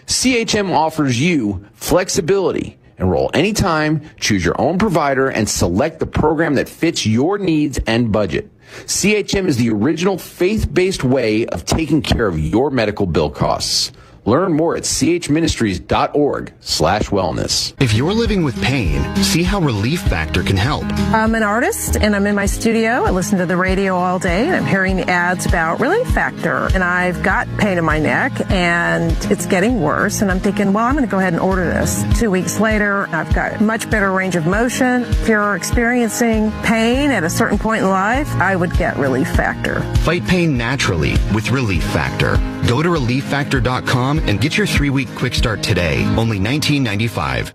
CHM offers you flexibility. Enroll anytime, choose your own provider, and select the program that fits your needs and budget. CHM is the original faith-based way of taking care of your medical bill costs. Learn more at chministries.org/wellness. If you're living with pain, see how Relief Factor can help. I'm an artist and I'm in my studio. I listen to the radio all day and I'm hearing the ads about Relief Factor. And I've got pain in my neck and it's getting worse. And I'm thinking, well, I'm going to go ahead and order this. 2 weeks later, I've got much better range of motion. If you're experiencing pain at a certain point in life, I would get Relief Factor. Fight pain naturally with Relief Factor. Go to ReliefFactor.com and get your 3-week quick start today. Only $19.95.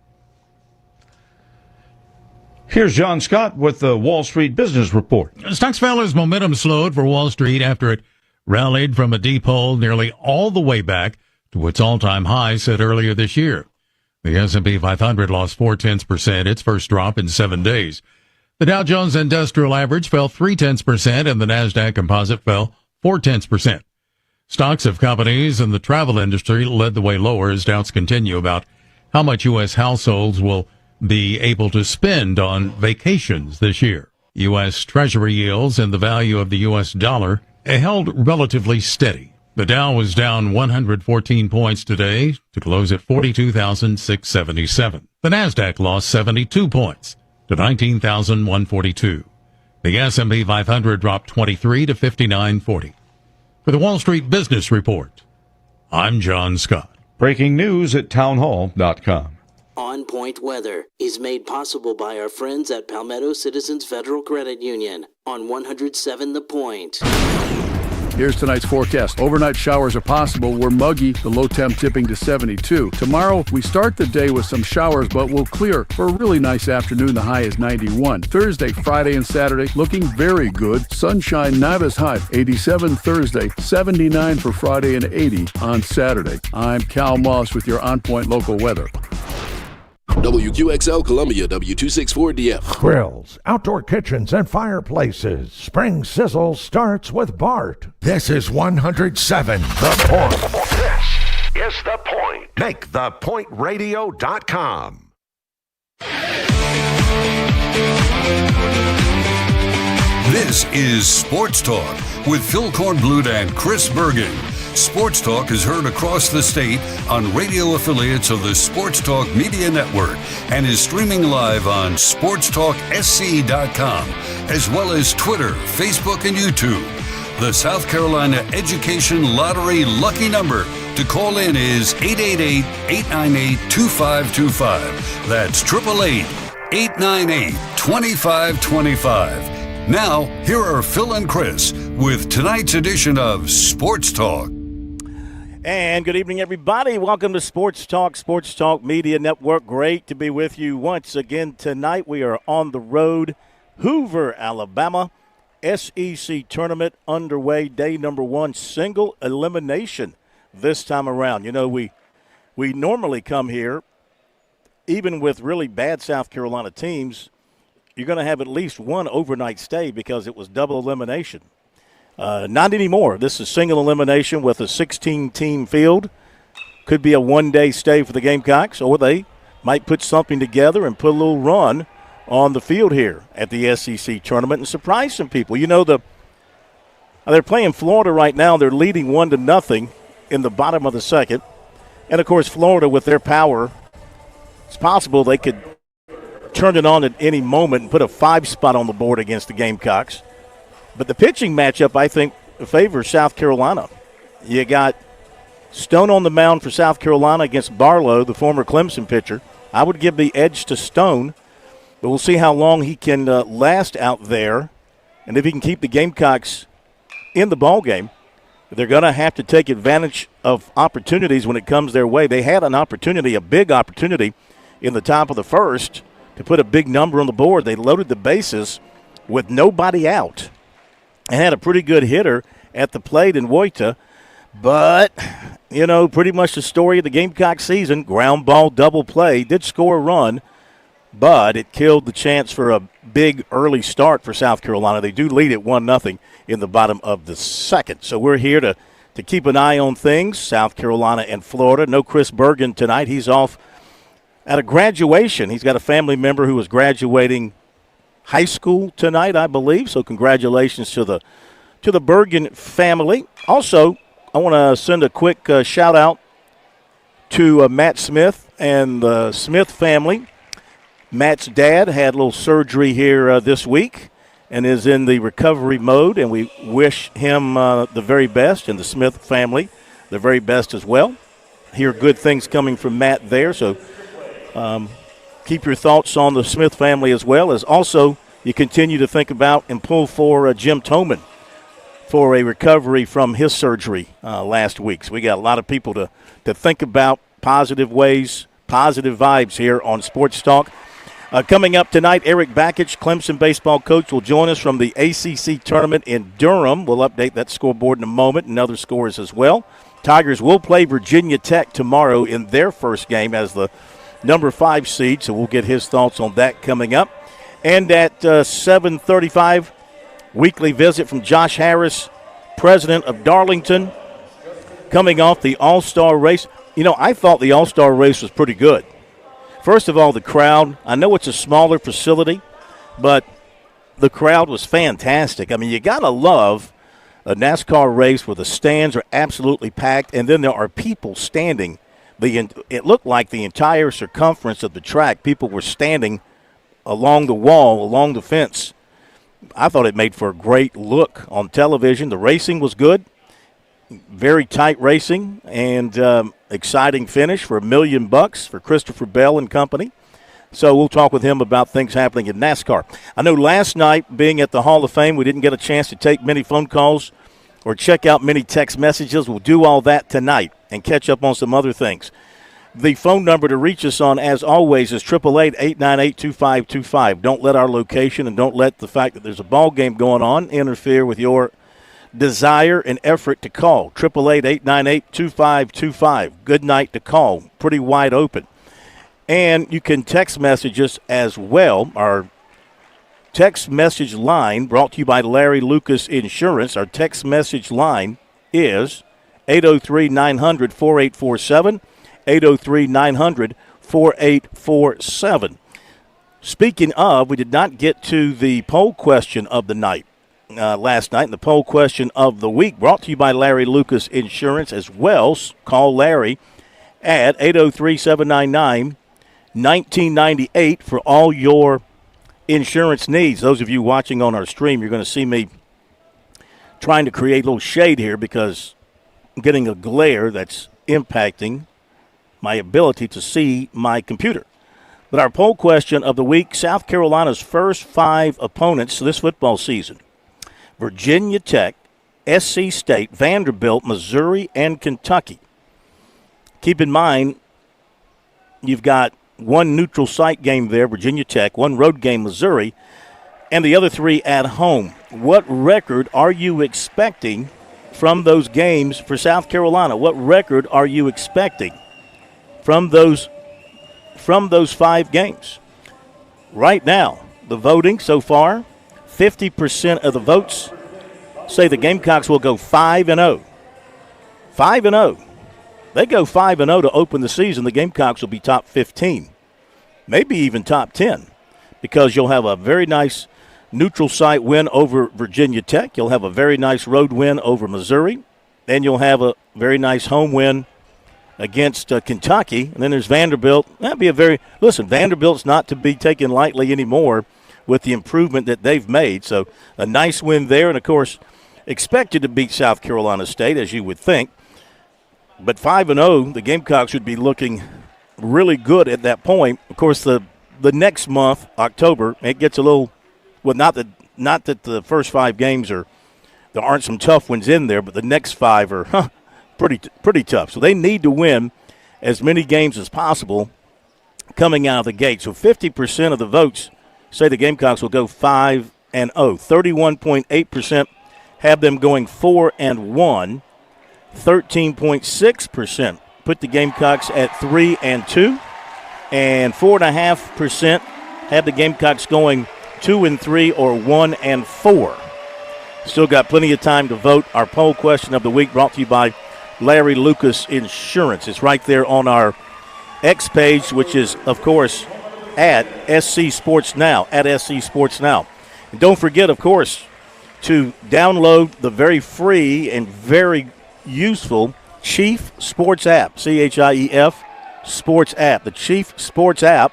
Here's John Scott with the Wall Street Business Report. Stocks fell as momentum slowed for Wall Street after it rallied from a deep hole nearly all the way back to its all-time high set earlier this year. The S&P 500 lost 0.4%, its first drop in 7 days. The Dow Jones Industrial Average fell 0.3%, and the Nasdaq Composite fell 0.4%. Stocks of companies in the travel industry led the way lower as doubts continue about how much U.S. households will be able to spend on vacations this year. U.S. Treasury yields and the value of the U.S. dollar held relatively steady. The Dow was down 114 points today to close at 42,677. The Nasdaq lost 72 points to 19,142. The S&P 500 dropped 23 to 5940. For the Wall Street Business Report, I'm John Scott. Breaking news at townhall.com. On Point Weather is made possible by our friends at Palmetto Citizens Federal Credit Union on 107 The Point. Here's tonight's forecast. Overnight showers are possible. We're muggy, the low temp tipping to 72. Tomorrow, we start the day with some showers, but we'll clear for a really nice afternoon. The high is 91. Thursday, Friday, and Saturday looking very good. Sunshine not as hot. 87 Thursday, 79 for Friday, and 80 on Saturday. I'm Cal Moss with your On Point local weather. WQXL Columbia, W264DF. Grills, outdoor kitchens, and fireplaces. Spring Sizzle starts with Bart. This is 107 The Point. This is The Point. Make thepointradio.com. This is Sports Talk with Phil Kornblut and Chris Bergen. Sports Talk is heard across the state on radio affiliates of the Sports Talk Media Network and is streaming live on SportsTalkSC.com, as well as Twitter, Facebook, and YouTube. The South Carolina Education Lottery lucky number to call in is 888-898-2525. That's 888-898-2525. Now, here are Phil and Chris with tonight's edition of Sports Talk. And good evening, everybody. Welcome to Sports Talk Media Network. Great to be with you once again tonight. We are on the road, Hoover, Alabama. SEC tournament underway, day number 1, single elimination this time around. You know, we normally come here, even with really bad South Carolina teams, you're going to have at least one overnight stay because it was double elimination. Not anymore. This is single elimination with a 16-team field. Could be a one-day stay for the Gamecocks, or they might put something together and put a little run on the field here at the SEC tournament and surprise some people. You know, they're playing Florida right now. They're leading 1-0 in the bottom of the second. And, of course, Florida, with their power, it's possible they could turn it on at any moment and put a 5 spot on the board against the Gamecocks. But the pitching matchup, I think, favors South Carolina. You got Stone on the mound for South Carolina against Barlow, the former Clemson pitcher. I would give the edge to Stone, but we'll see how long he can last out there. And if he can keep the Gamecocks in the ballgame, they're going to have to take advantage of opportunities when it comes their way. They had an opportunity, a big opportunity, in the top of the first to put a big number on the board. They loaded the bases with nobody out and had a pretty good hitter at the plate in Woita. But, you know, pretty much the story of the Gamecock season, ground ball double play, did score a run, but it killed the chance for a big early start for South Carolina. They do lead at 1-0 in the bottom of the second. So we're here to to keep an eye on things, South Carolina and Florida. No Chris Bergen tonight. He's off at a graduation. He's got a family member who is graduating high school tonight, I believe. So congratulations to the Bergen family. Also, I want to send a quick shout-out to Matt Smith and the Smith family. Matt's dad had a little surgery here this week and is in the recovery mode, and we wish him the very best, and the Smith family the very best as well. Hear good things coming from Matt there, so keep your thoughts on the Smith family as well, as also you continue to think about and pull for Jim Toman for a recovery from his surgery last week. So we got a lot of people to think about, positive ways, positive vibes here on Sports Talk. Coming up tonight, Eric Bakich, Clemson baseball coach, will join us from the ACC tournament in Durham. We'll update that scoreboard in a moment and other scores as well. Tigers will play Virginia Tech tomorrow in their first game as the number 5 seed, so we'll get his thoughts on that coming up. And at 7:35, weekly visit from Josh Harris, president of Darlington, coming off the All-Star race. You know, I thought the All-Star race was pretty good. First of all, the crowd. I know it's a smaller facility, but the crowd was fantastic. I mean, you got to love a NASCAR race where the stands are absolutely packed, and then there are people standing. It looked like the entire circumference of the track. People were standing along the wall, along the fence. I thought it made for a great look on television. The racing was good, very tight racing, and exciting finish for $1 million for Christopher Bell and company. So we'll talk with him about things happening in NASCAR. I know last night, being at the Hall of Fame, we didn't get a chance to take many phone calls or check out many text messages. We'll do all that tonight and catch up on some other things. The phone number to reach us on, as always, is 888-898-2525. Don't let our location and don't let the fact that there's a ball game going on interfere with your desire and effort to call. 888-898-2525. Good night to call. Pretty wide open. And you can text message us as well. Our text message line, brought to you by Larry Lucas Insurance. Our text message line is 803-900-4847. 803-900-4847. Speaking of, we did not get to the poll question of the night last night, and the poll question of the week, brought to you by Larry Lucas Insurance as well. Call Larry at 803-799-1998 for all your insurance needs. Those of you watching on our stream, you're going to see me trying to create a little shade here because I'm getting a glare that's impacting my ability to see my computer. But our poll question of the week, South Carolina's first 5 opponents this football season: Virginia Tech, SC State, Vanderbilt, Missouri, and Kentucky. Keep in mind, you've got one neutral site game there, Virginia Tech, one road game, Missouri, and the other 3 at home. What record are you expecting from those games for South Carolina? What record are you expecting from those 5 games? Right now, the voting so far, 50% of the votes say the Gamecocks will go 5-0. 5-0. They go 5-0 to open the season. The Gamecocks will be top 15, maybe even top 10, because you'll have a very nice neutral site win over Virginia Tech. You'll have a very nice road win over Missouri. Then you'll have a very nice home win against Kentucky. And then there's Vanderbilt. That'd be Vanderbilt's not to be taken lightly anymore with the improvement that they've made. So a nice win there. And, of course, expected to beat South Carolina State, as you would think. But 5-0, the Gamecocks would be looking really good at that point. Of course, the next month, October, it gets a little – well, not that the first 5 games there aren't some tough ones in there, but the next 5 are pretty tough. So they need to win as many games as possible coming out of the gate. So 50% of the votes say the Gamecocks will go 5-0. 31.8% have them going 4-1. 13.6% put the Gamecocks at 3-2. And 4.5% have the Gamecocks going 2-3 or 1-4. Still got plenty of time to vote. Our poll question of the week brought to you by Larry Lucas Insurance. It's right there on our X page, which is, of course, at SC Sports Now, at SC Sports Now. And don't forget, of course, to download the very free and very useful Chief Sports app, CHIEF Sports app, the Chief Sports app,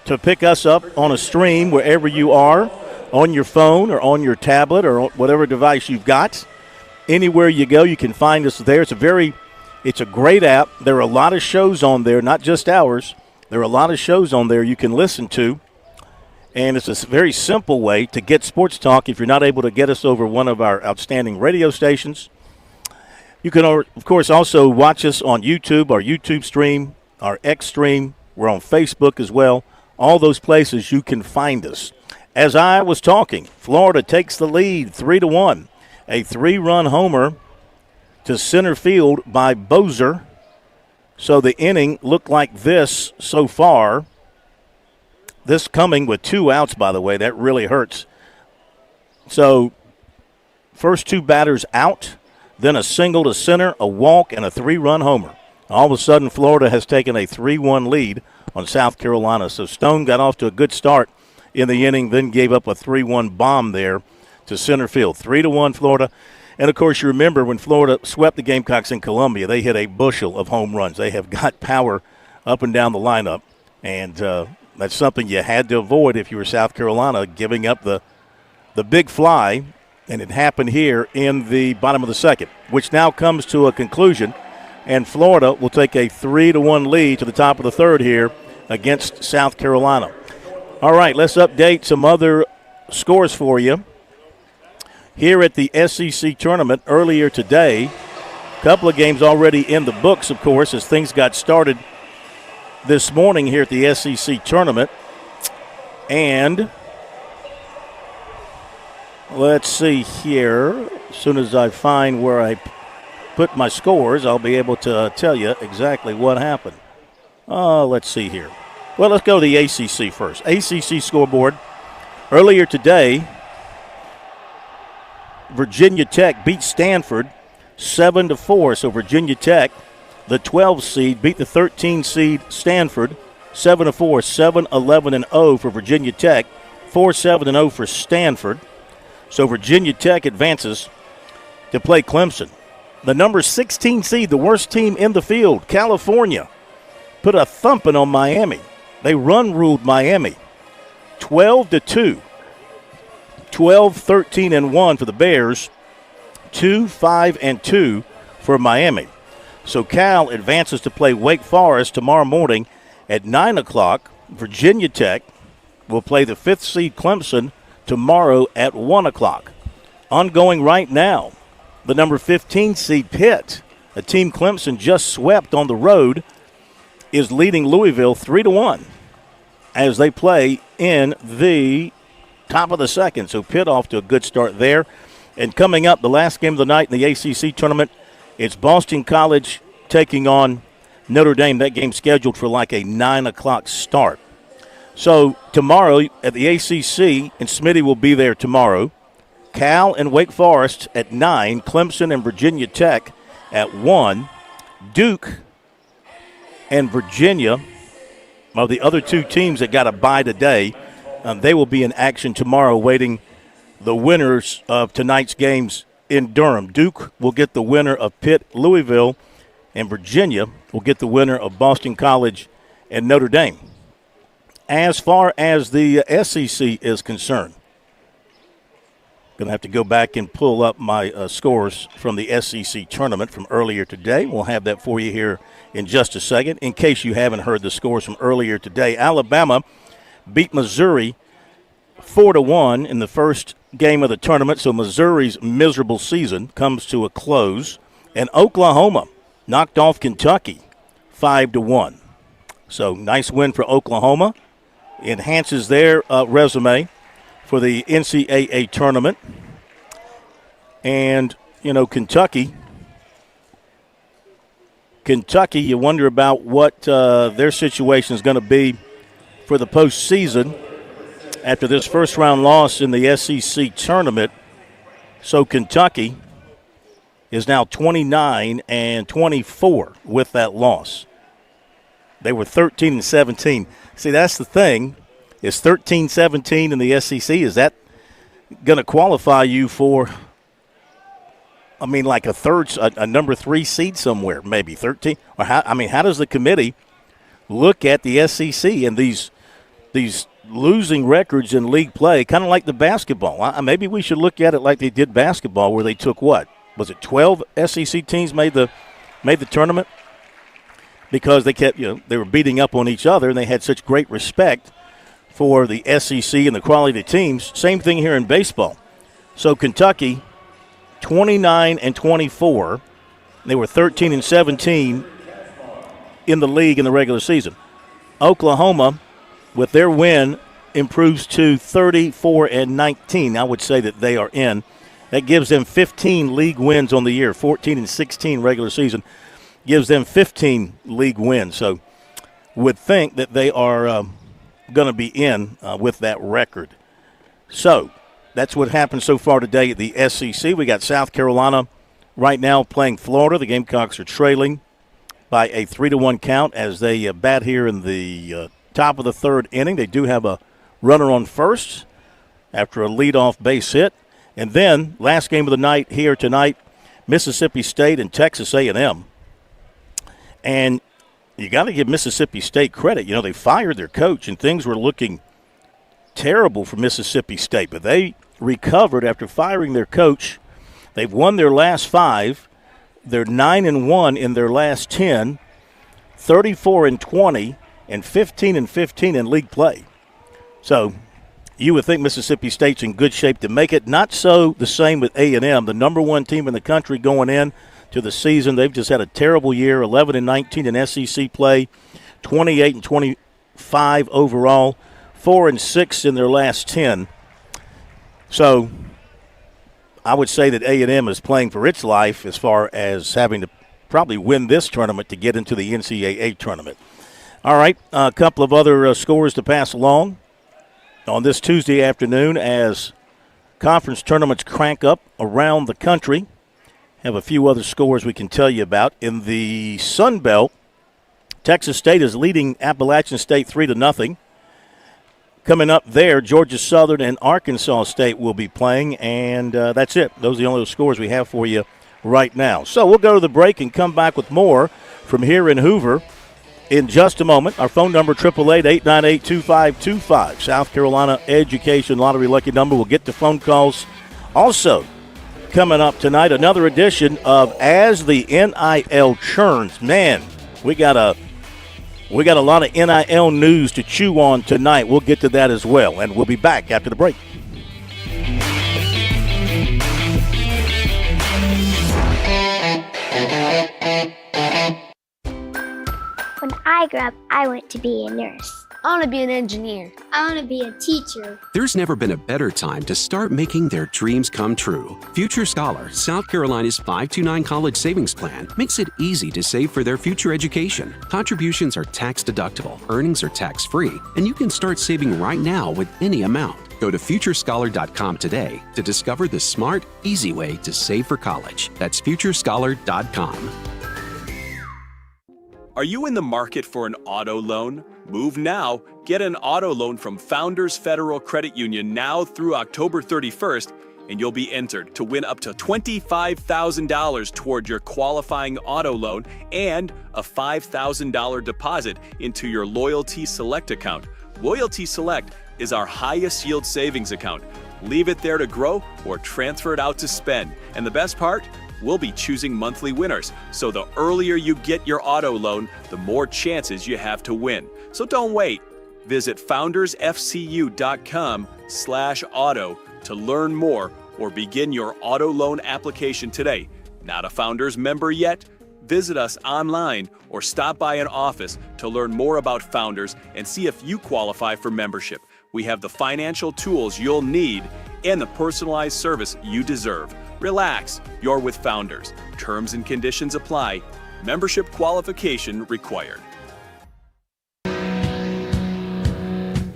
to pick us up on a stream wherever you are, on your phone or on your tablet or whatever device you've got. Anywhere you go, you can find us there. It's a great app. There are a lot of shows on there, not just ours. There are a lot of shows on there you can listen to. And it's a very simple way to get Sports Talk if you're not able to get us over one of our outstanding radio stations. You can, of course, also watch us on YouTube, our YouTube stream, our X stream. We're on Facebook as well. All those places you can find us. As I was talking, Florida takes the lead 3-1. A 3-run homer to center field by Bozer. So the inning looked like this so far. This coming with 2 outs, by the way. That really hurts. So first 2 batters out, then a single to center, a walk, and a 3-run homer. All of a sudden, Florida has taken a 3-1 lead on South Carolina. So Stone got off to a good start in the inning, then gave up a 3-1 bomb there to center field. 3-1 Florida. And, of course, you remember when Florida swept the Gamecocks in Columbia, they hit a bushel of home runs. They have got power up and down the lineup. And that's something you had to avoid if you were South Carolina, giving up the big fly. And it happened here in the bottom of the second, which now comes to a conclusion. And Florida will take a 3-1 lead to the top of the third here against South Carolina. All right, let's update some other scores for you. Here at the SEC tournament earlier today, a couple of games already in the books, of course, as things got started this morning here at the SEC tournament. And let's see here. As soon as I find where I put my scores, I'll be able to tell you exactly what happened. Let's see here. Well, let's go to the ACC first. ACC scoreboard. Earlier today, Virginia Tech beat Stanford 7-4. So Virginia Tech, the 12 seed, beat the 13 seed Stanford 7-4, 7-11-0 for Virginia Tech, 4-7-0 for Stanford. So Virginia Tech advances to play Clemson. The number 16 seed, the worst team in the field, California, put a thumping on Miami. They run-ruled Miami 12-2. 12-13-1 for the Bears, 2-5-2 for Miami. So Cal advances to play Wake Forest tomorrow morning at 9 o'clock. Virginia Tech will play the 5th seed Clemson tomorrow at 1 o'clock. Ongoing right now, the number 15 seed Pitt, a team Clemson just swept on the road, is leading Louisville 3-1 as they play in the top of the second. So Pitt off to a good start there. And coming up, the last game of the night in the ACC tournament, it's Boston College taking on Notre Dame. That game scheduled for like a 9 o'clock start. So tomorrow at the ACC, and Smitty will be there tomorrow, Cal and Wake Forest at 9, Clemson and Virginia Tech at 1, Duke and Virginia are the other 2 teams that got a bye today. They will be in action tomorrow, waiting the winners of tonight's games in Durham. Duke will get the winner of Pitt, Louisville, and Virginia will get the winner of Boston College and Notre Dame. As far as the SEC is concerned, going to have to go back and pull up my scores from the SEC tournament from earlier today. We'll have that for you here in just a second. In case you haven't heard the scores from earlier today, Alabama beat Missouri 4-1 in the first game of the tournament, so Missouri's miserable season comes to a close. And Oklahoma knocked off Kentucky 5-1. So nice win for Oklahoma. Enhances their resume for the NCAA tournament. And, you know, Kentucky, you wonder about what their situation is going to be for the postseason after this first-round loss in the SEC tournament. So Kentucky is now 29-24 with that loss. They were 13-17. See, that's the thing. Is 13-17 in the SEC, is that going to qualify you for, like a number 3 seed somewhere, maybe 13? Or how does the committee look at the SEC and these losing records in league play, kind of like the basketball? Maybe we should look at it like they did basketball, where they took what? Was it 12 SEC teams made the tournament? Because they kept, they were beating up on each other, and they had such great respect for the SEC and the quality of the teams. Same thing here in baseball. So Kentucky, 29-24. They were 13-17 in the league in the regular season. Oklahoma, with their win, improves to 34-19. I would say that they are in. That gives them 15 league wins on the year, 14-16 regular season. Gives them 15 league wins. So would think that they are going to be in with that record. So that's what happened so far today at the SEC. We got South Carolina right now playing Florida. The Gamecocks are trailing by a 3-1 count as they bat here in the top of the third inning. They do have a runner on first after a leadoff base hit. And then last game of the night here tonight, Mississippi State and Texas A&M. And you got to give Mississippi State credit. They fired their coach, and things were looking terrible for Mississippi State. But they recovered after firing their coach. They've won their last 5. They're 9-1 in their last 10, 34-20, and 15-15 in league play. So you would think Mississippi State's in good shape to make it. Not so the same with A&M, the number 1 team in the country going in to the season. They've just had a terrible year, 11-19 in SEC play, 28-25 overall, 4-6 in their last 10. So I would say that A&M is playing for its life as far as having to probably win this tournament to get into the NCAA tournament. All right, a couple of other scores to pass along on this Tuesday afternoon as conference tournaments crank up around the country. Have a few other scores we can tell you about. In the Sun Belt, Texas State is leading Appalachian State 3-0. Coming up there, Georgia Southern and Arkansas State will be playing, and that's it. Those are the only scores we have for you right now. So we'll go to the break and come back with more from here in Hoover in just a moment. Our phone number, 888-898-2525. South Carolina Education Lottery lucky number. We'll get to phone calls. Also, coming up tonight, another edition of As the NIL Churns. Man, we got a lot of NIL news to chew on tonight. We'll get to that as well, and we'll be back after the break. When I grow up, I want to be a nurse. I want to be an engineer. I want to be a teacher. There's never been a better time to start making their dreams come true. Future Scholar, South Carolina's 529 college savings plan, makes it easy to save for their future education. Contributions are tax deductible, earnings are tax free, and you can start saving right now with any amount. Go to futurescholar.com today to discover the smart, easy way to save for college. That's futurescholar.com. Are you in the market for an auto loan? Move now. Get an auto loan from Founders Federal Credit Union now through October 31st, and you'll be entered to win up to $25,000 toward your qualifying auto loan and a $5,000 deposit into your Loyalty Select account. Loyalty Select is our highest yield savings account. Leave it there to grow or transfer it out to spend. And the best part? We'll be choosing monthly winners. So the earlier you get your auto loan, the more chances you have to win. So don't wait. Visit foundersfcu.com/auto to learn more or begin your auto loan application today. Not a Founders member yet? Visit us online or stop by an office to learn more about Founders and see if you qualify for membership. We have the financial tools you'll need and the personalized service you deserve. Relax, you're with Founders. Terms and conditions apply. Membership qualification required.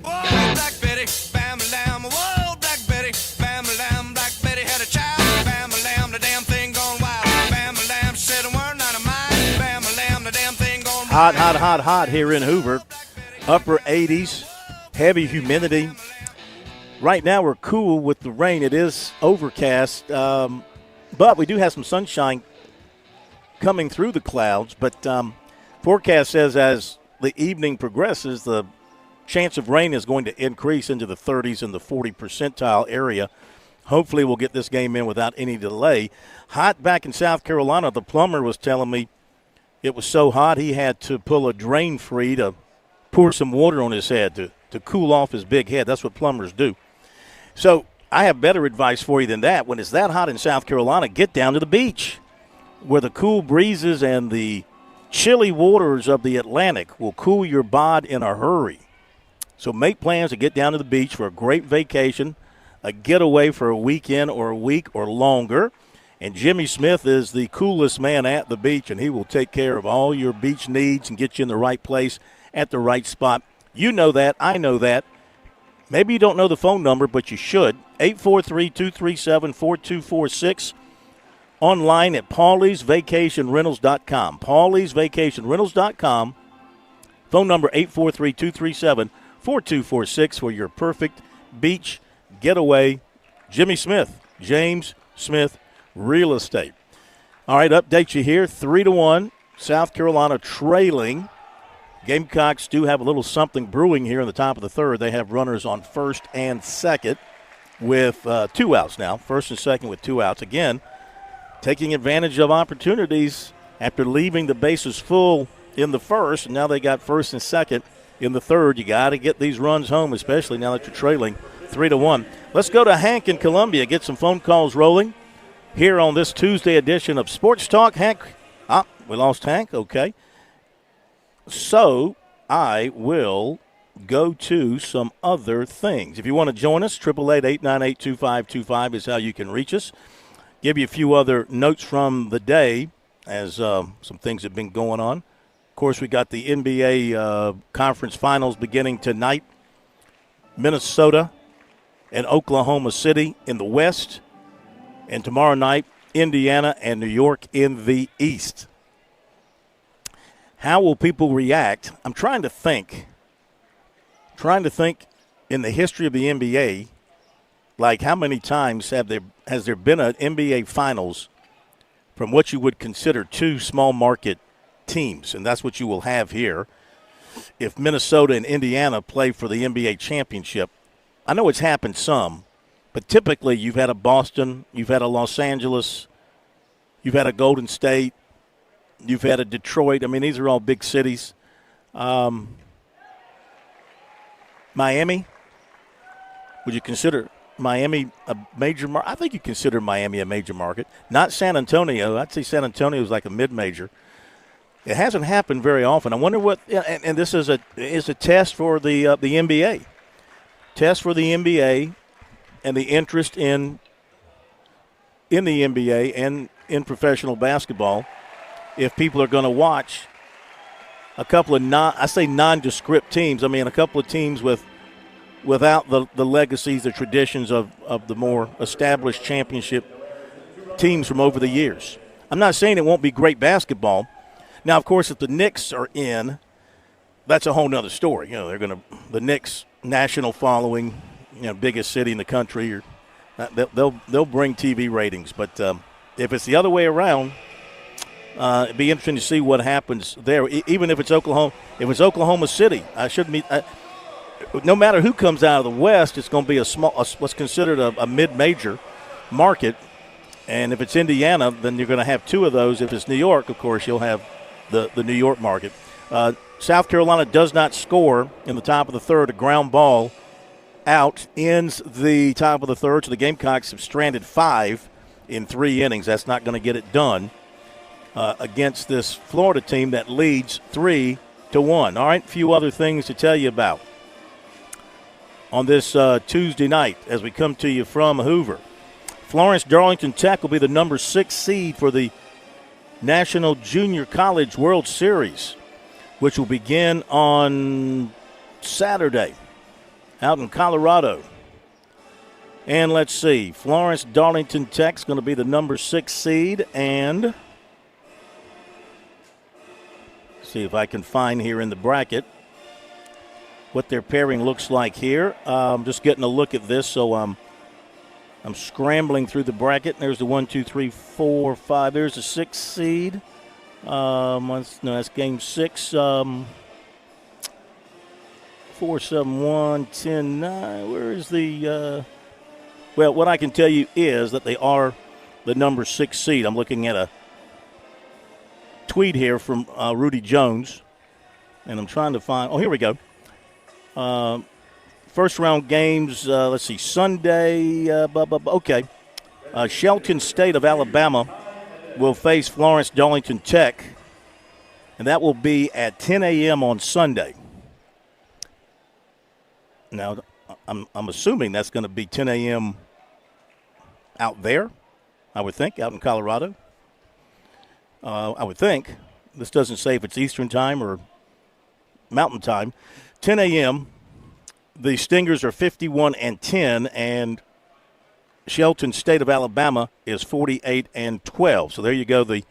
Black Betty, bam lamb, whoa, Black Betty, bam lamb, Black Betty had a child. Hot, hot, hot, hot here in Hoover. Upper 80s, heavy humidity. Right now we're cool with the rain. It is overcast, but we do have some sunshine coming through the clouds. But forecast says as the evening progresses, the chance of rain is going to increase into the 30s and the 40 percentile area. Hopefully we'll get this game in without any delay. Hot back in South Carolina. The plumber was telling me it was so hot he had to pull a drain free to pour some water on his head to cool off his big head. That's what plumbers do. So I have better advice for you than that. When it's that hot in South Carolina, get down to the beach where the cool breezes and the chilly waters of the Atlantic will cool your bod in a hurry. So make plans to get down to the beach for a great vacation, a getaway for a weekend or a week or longer. And Jimmy Smith is the coolest man at the beach, and he will take care of all your beach needs and get you in the right place at the right spot. You know that. I know that. Maybe you don't know the phone number, but you should. 843-237-4246. Online at pauliesvacationrentals.com. pauliesvacationrentals.com. Phone number 843-237-4246 for your perfect beach getaway. Jimmy Smith, James Smith Real Estate. All right, update you here. 3-1, South Carolina trailing. Gamecocks do have a little something brewing here in the top of the third. They have runners on first and second with 2 outs now. First and second with 2 outs. Again, taking advantage of opportunities after leaving the bases full in the first. And now they got first and second in the third. You got to get these runs home, especially now that you're trailing 3-1. Let's go to Hank in Columbia, get some phone calls rolling here on this Tuesday edition of Sports Talk. Hank, we lost Hank, okay. So I will go to some other things. If you want to join us, 888-898-2525 is how you can reach us. Give you a few other notes from the day as some things have been going on. Of course, we got the NBA conference finals beginning tonight. Minnesota and Oklahoma City in the West. And tomorrow night, Indiana and New York in the East. How will people react? I'm trying to think in the history of the NBA, like how many times has there been an NBA Finals from what you would consider two small market teams, and that's what you will have here if Minnesota and Indiana play for the NBA championship. I know it's happened some, but typically you've had a Boston, you've had a Los Angeles, you've had a Golden State, you've had a Detroit. I mean, these are all big cities. Miami, would you consider Miami a major market? I think you consider Miami a major market. Not San Antonio. I'd say San Antonio is like a mid-major. It hasn't happened very often. I wonder what, and this is a test for the NBA. Test for the NBA and the interest in the NBA and in professional basketball. If people are going to watch a couple of nondescript teams, I mean a couple of teams without the legacies, the traditions of the more established championship teams from over the years. I'm not saying it won't be great basketball. Now, of course, if the Knicks are in, that's a whole nother story. You know, the Knicks national following, biggest city in the country, they'll bring TV ratings. But if it's the other way around, it'd be interesting to see what happens there. Even if it's Oklahoma City, no matter who comes out of the West, it's going to be what's considered a mid-major market. And if it's Indiana, then you're going to have two of those. If it's New York, of course, you'll have the New York market. South Carolina does not score in the top of the third. A ground ball out ends the top of the third. So the Gamecocks have stranded 5 in 3 innings. That's not going to get it done against this Florida team that leads 3-1. All right, a few other things to tell you about on this Tuesday night as we come to you from Hoover. Florence Darlington Tech will be the number 6 seed for the National Junior College World Series, which will begin on Saturday out in Colorado. And let's see, Florence Darlington Tech's going to be the number 6 seed, and See if I can find here in the bracket what their pairing looks like here. I'm just getting a look at this, so I'm scrambling through the bracket. There's the 1, 2, 3, 4, 5. There's the 6th seed. No, that's game 6. 4, 7, 1, 10, 9. Where is the well, what I can tell you is that they are the number 6 seed. I'm looking at a tweet here from Rudy Jones, and I'm trying to find – oh, here we go. First round games, let's see, Sunday. Okay. Shelton State of Alabama will face Florence Darlington Tech, and that will be at 10 a.m. on Sunday. Now, I'm assuming that's going to be 10 a.m. out there, I would think, out in Colorado. I would think. This doesn't say if it's Eastern time or Mountain time. 10 a.m. The Stingers are 51-10, and Shelton State of Alabama is 48-12. So there you go. The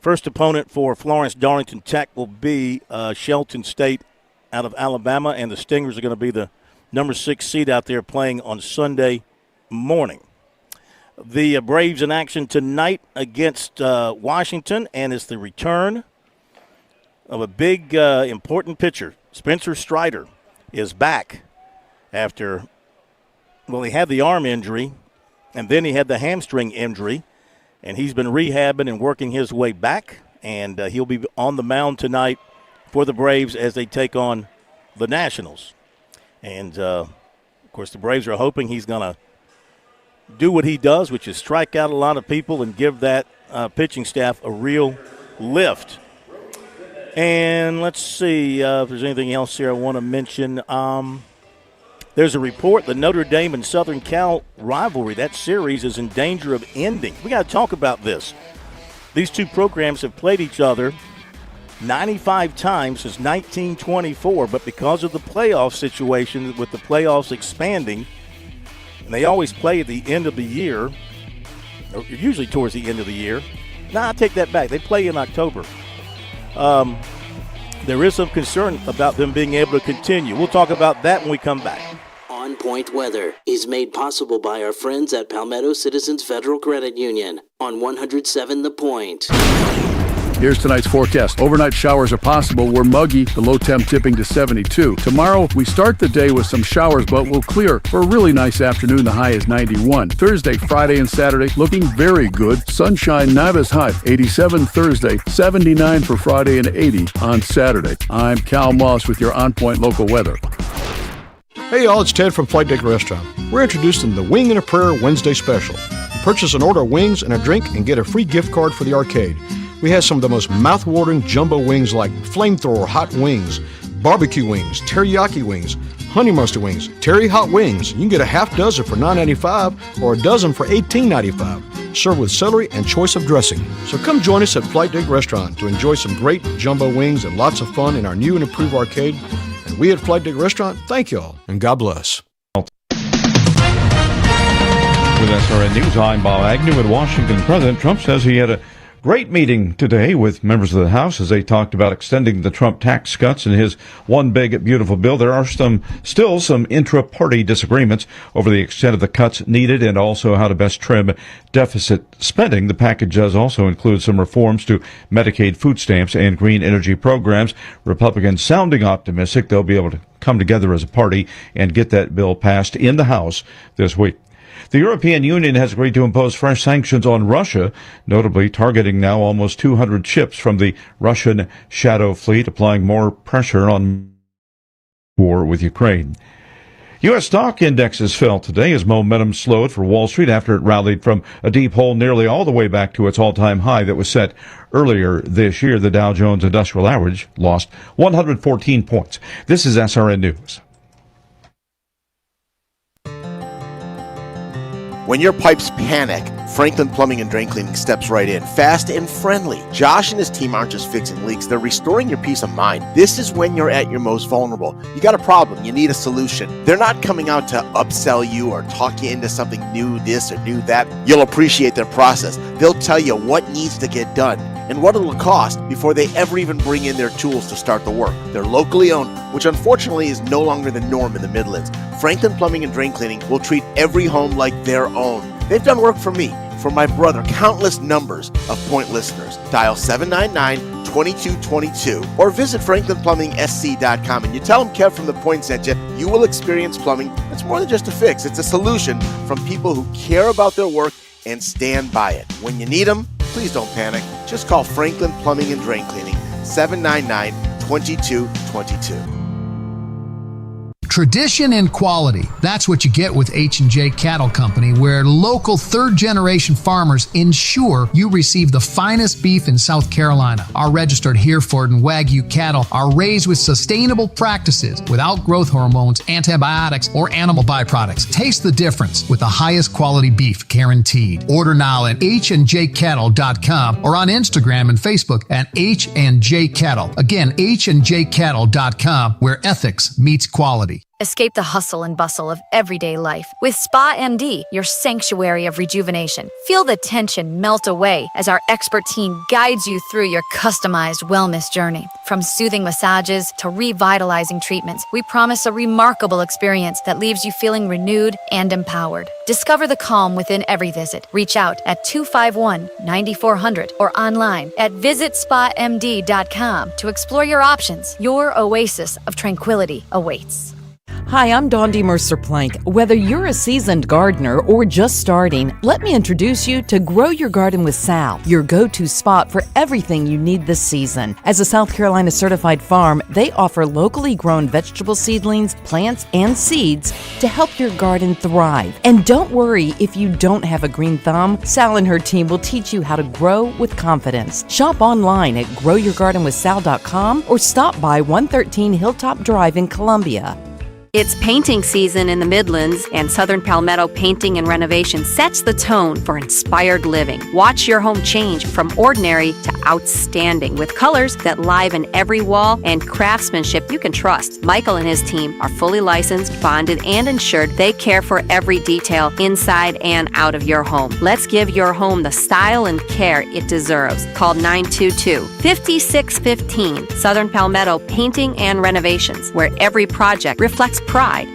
first opponent for Florence Darlington Tech will be Shelton State out of Alabama, and the Stingers are going to be the number 6 seed out there playing on Sunday morning. The Braves in action tonight against Washington, and it's the return of a big, important pitcher. Spencer Strider is back after, well, he had the arm injury, and then he had the hamstring injury, and he's been rehabbing and working his way back, and he'll be on the mound tonight for the Braves as they take on the Nationals. And, of course, the Braves are hoping he's going to do what he does, which is strike out a lot of people and give that pitching staff a real lift. And let's see if there's anything else here I want to mention. There's a report the Notre Dame and Southern Cal rivalry, that series is in danger of ending. We got to talk about this. These two programs have played each other 95 times since 1924, but because of the playoff situation, with the playoffs expanding, and they always play at the end of the year, or usually towards the end of the year. I take that back. They play in October. There is some concern about them being able to continue. We'll talk about that when we come back. On Point Weather is made possible by our friends at Palmetto Citizens Federal Credit Union on 107 The Point. Here's tonight's forecast. Overnight showers are possible. We're muggy, the low temp tipping to 72. Tomorrow, we start the day with some showers, but we'll clear for a really nice afternoon. The high is 91. Thursday, Friday, and Saturday looking very good. Sunshine, not as hot. 87 Thursday, 79 for Friday, and 80 on Saturday. I'm Cal Moss with your On Point local weather. Hey y'all, it's Ted from Flight Deck Restaurant. We're introducing the Wing and a Prayer Wednesday special. Purchase an order of wings and a drink and get a free gift card for the arcade. We have some of the most mouth-watering jumbo wings like flamethrower hot wings, barbecue wings, teriyaki wings, honey mustard wings, terry hot wings. You can get a half dozen for $9.95 or a dozen for $18.95. Served with celery and choice of dressing. So come join us at Flight Deck Restaurant to enjoy some great jumbo wings and lots of fun in our new and improved arcade. And we at Flight Deck Restaurant thank y'all and God bless. With SRN News, I'm Bob Agnew. With Washington, President Trump says he had a great meeting today with members of the House as they talked about extending the Trump tax cuts in his one big, beautiful bill. There are still some intra-party disagreements over the extent of the cuts needed and also how to best trim deficit spending. The package does also include some reforms to Medicaid food stamps and green energy programs. Republicans sounding optimistic they'll be able to come together as a party and get that bill passed in the House this week. The European Union has agreed to impose fresh sanctions on Russia, notably targeting now almost 200 ships from the Russian Shadow Fleet, applying more pressure on war with Ukraine. U.S. stock indexes fell today as momentum slowed for Wall Street after it rallied from a deep hole nearly all the way back to its all-time high that was set earlier this year. The Dow Jones Industrial Average lost 114 points. This is SRN News. When your pipes panic, Franklin Plumbing and Drain Cleaning steps right in, fast and friendly. Josh and his team aren't just fixing leaks, they're restoring your peace of mind. This is when you're at your most vulnerable. You got a problem, you need a solution. They're not coming out to upsell you or talk you into something new this or new that. You'll appreciate their process. They'll tell you what needs to get done and what it'll cost before they ever even bring in their tools to start the work. They're locally owned, which unfortunately is no longer the norm in the Midlands. Franklin Plumbing and Drain Cleaning will treat every home like their own. They've done work for me, for my brother, countless numbers of Point listeners. Dial 799-2222 or visit franklinplumbing.sc.com and you tell them Kev from the Point sent you. You will experience plumbing that's more than just a fix. It's a solution from people who care about their work and stand by it. When you need them, please don't panic. Just call Franklin Plumbing and Drain Cleaning, 799-2222. Tradition and quality. That's what you get with H&J Cattle Company, where local third-generation farmers ensure you receive the finest beef in South Carolina. Our registered Hereford and Wagyu cattle are raised with sustainable practices without growth hormones, antibiotics, or animal byproducts. Taste the difference with the highest quality beef guaranteed. Order now at HandJCattle.com or on Instagram and Facebook at H&J Cattle. Again, HandJCattle.com, where ethics meets quality. Escape the hustle and bustle of everyday life with Spa MD, your sanctuary of rejuvenation. Feel the tension melt away as our expert team guides you through your customized wellness journey. From soothing massages to revitalizing treatments, we promise a remarkable experience that leaves you feeling renewed and empowered. Discover the calm within every visit. Reach out at 251-9400 or online at visitspamd.com to explore your options. Your oasis of tranquility awaits. Hi, I'm Dondi Mercer-Plank. Whether you're a seasoned gardener or just starting, let me introduce you to Grow Your Garden with Sal, your go-to spot for everything you need this season. As a South Carolina certified farm, they offer locally grown vegetable seedlings, plants, and seeds to help your garden thrive. And don't worry if you don't have a green thumb, Sal and her team will teach you how to grow with confidence. Shop online at growyourgardenwithsal.com or stop by 113 Hilltop Drive in Columbia. It's painting season in the Midlands, and Southern Palmetto Painting and Renovation sets the tone for inspired living. Watch your home change from ordinary to outstanding with colors that liven every wall and craftsmanship you can trust. Michael and his team are fully licensed, bonded, and insured. They care for every detail inside and out of your home. Let's give your home the style and care it deserves. Call 922-5615. Southern Palmetto Painting and Renovations, where every project reflects pride.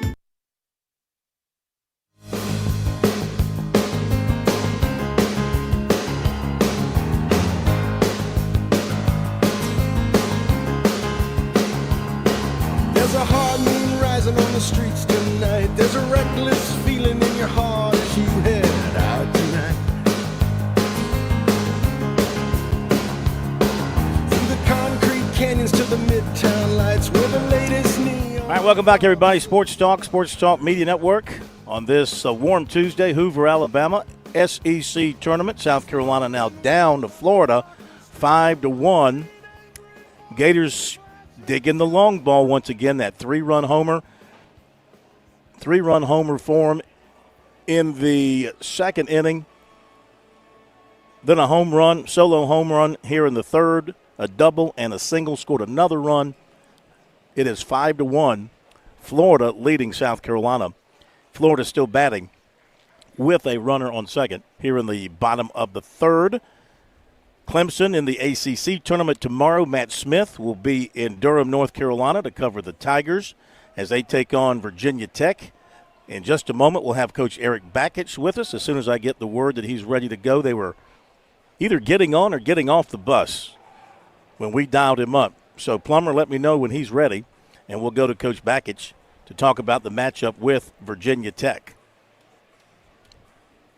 There's a hard moon rising on the streets tonight. There's a reckless feeling in your heart as you head out tonight. Through the concrete canyons to the midtown lights where the latest neon. All right, welcome back, everybody. Sports Talk Media Network on this warm Tuesday. Hoover, Alabama, SEC tournament. South Carolina now down to Florida, 5-1. Gators digging the long ball once again. That three-run homer for them in the second inning. Then a solo home run here in the third. A double and a single scored another run. It is 5-1. Florida leading South Carolina. Florida still batting with a runner on second here in the bottom of the third. Clemson in the ACC tournament tomorrow. Matt Smith will be in Durham, North Carolina to cover the Tigers as they take on Virginia Tech. In just a moment, we'll have Coach Eric Bakich with us. As soon as I get the word that he's ready to go, they were either getting on or getting off the bus when we dialed him up. So, Plummer, let me know when he's ready, and we'll go to Coach Bakich to talk about the matchup with Virginia Tech.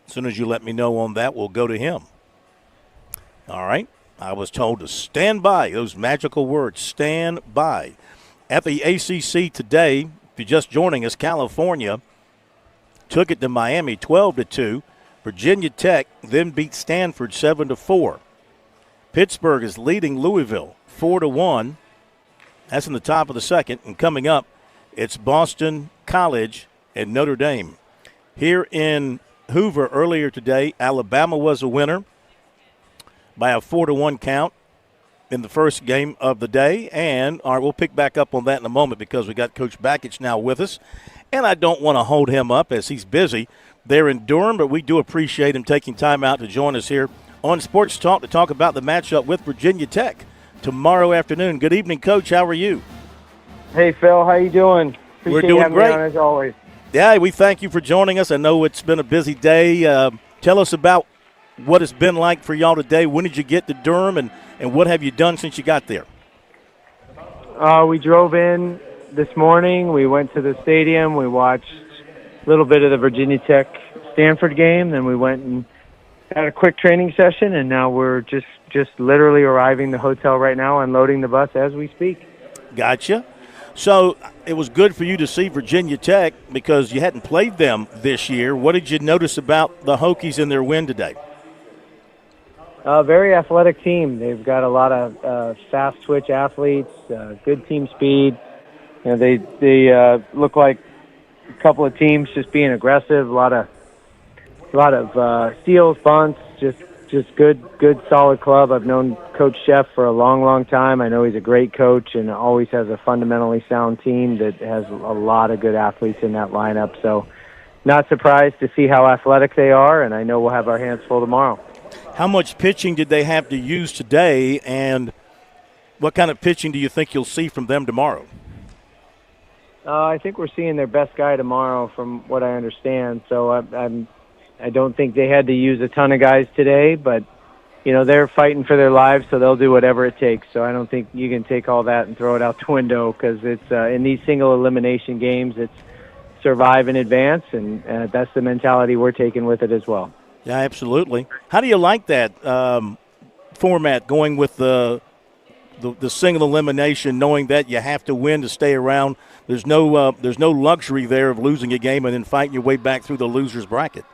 As soon as you let me know on that, we'll go to him. All right. I was told to stand by. Those magical words, stand by. At the ACC today, if you're just joining us, California took it to Miami 12-2. Virginia Tech then beat Stanford 7-4. Pittsburgh is leading Louisville 4-1. That's in the top of the second. And coming up, it's Boston College and Notre Dame. Here in Hoover earlier today. Alabama was a winner by a 4-1 count in the first game of the day. And all right, we'll pick back up on that in a moment because we got Coach Bakich now with us. And I don't want to hold him up as he's busy there in Durham, but we do appreciate him taking time out to join us here on Sports Talk to talk about the matchup with Virginia Tech tomorrow afternoon. Good evening, Coach. How are you? Hey, Phil. How you doing? Appreciate We're doing having great. me on, as always. Yeah, we thank you for joining us. I know it's been a busy day. Tell us about what it's been like for y'all today. When did you get to Durham, and what have you done since you got there? We drove in this morning. We went to the stadium. We watched a little bit of the Virginia Tech-Stanford game. Then we went and had a quick training session, and now we're just literally arriving the hotel right now, unloading the bus as we speak. Gotcha. So it was good for you to see Virginia Tech because you hadn't played them this year. What did you notice about the Hokies in their win today? Very athletic team. They've got a lot of fast twitch athletes, good team speed. You know, they look like a couple of teams just being aggressive. A lot of steals, bunts, just good solid club. I've known Coach Sheff for a long time. I know he's a great coach and always has a fundamentally sound team that has a lot of good athletes in that lineup. So not surprised to see how athletic they are, and I know we'll have our hands full tomorrow. How much pitching did they have to use today, and what kind of pitching do you think you'll see from them tomorrow? I think we're seeing their best guy tomorrow from what I understand. So I don't think they had to use a ton of guys today, but, you know, they're fighting for their lives, so they'll do whatever it takes. So I don't think you can take all that and throw it out the window because it's in these single elimination games, it's survive in advance, and that's the mentality we're taking with it as well. Yeah, absolutely. How do you like that format, going with the single elimination, knowing that you have to win to stay around? There's no luxury there of losing a game and then fighting your way back through the loser's bracket.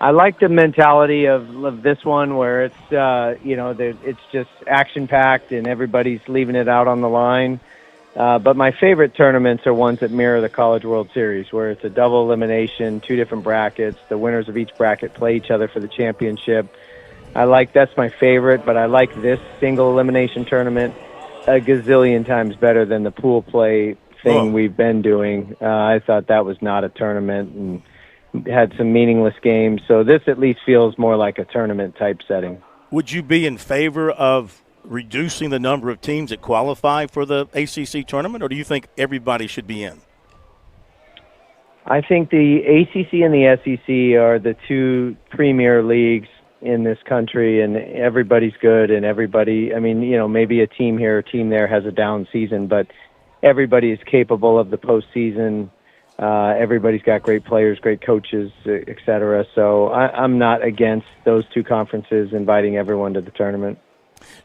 I like the mentality of this one where it's it's just action packed and everybody's leaving it out on the line. But my favorite tournaments are ones that mirror the College World Series, where it's a double elimination, 2 different brackets. The winners of each bracket play each other for the championship. That's my favorite, but I like this single elimination tournament a gazillion times better than the pool play thing we've been doing. I thought that was not a tournament and had some meaningless games. So this at least feels more like a tournament type setting. Would you be in favor of reducing the number of teams that qualify for the ACC tournament, or do you think everybody should be in? I think the ACC and the SEC are the 2 premier leagues in this country, and everybody's good, and everybody, I mean, you know, maybe a team here, a team there has a down season, but everybody is capable of the postseason. Everybody's got great players, great coaches, et cetera. So I'm not against those 2 conferences inviting everyone to the tournament.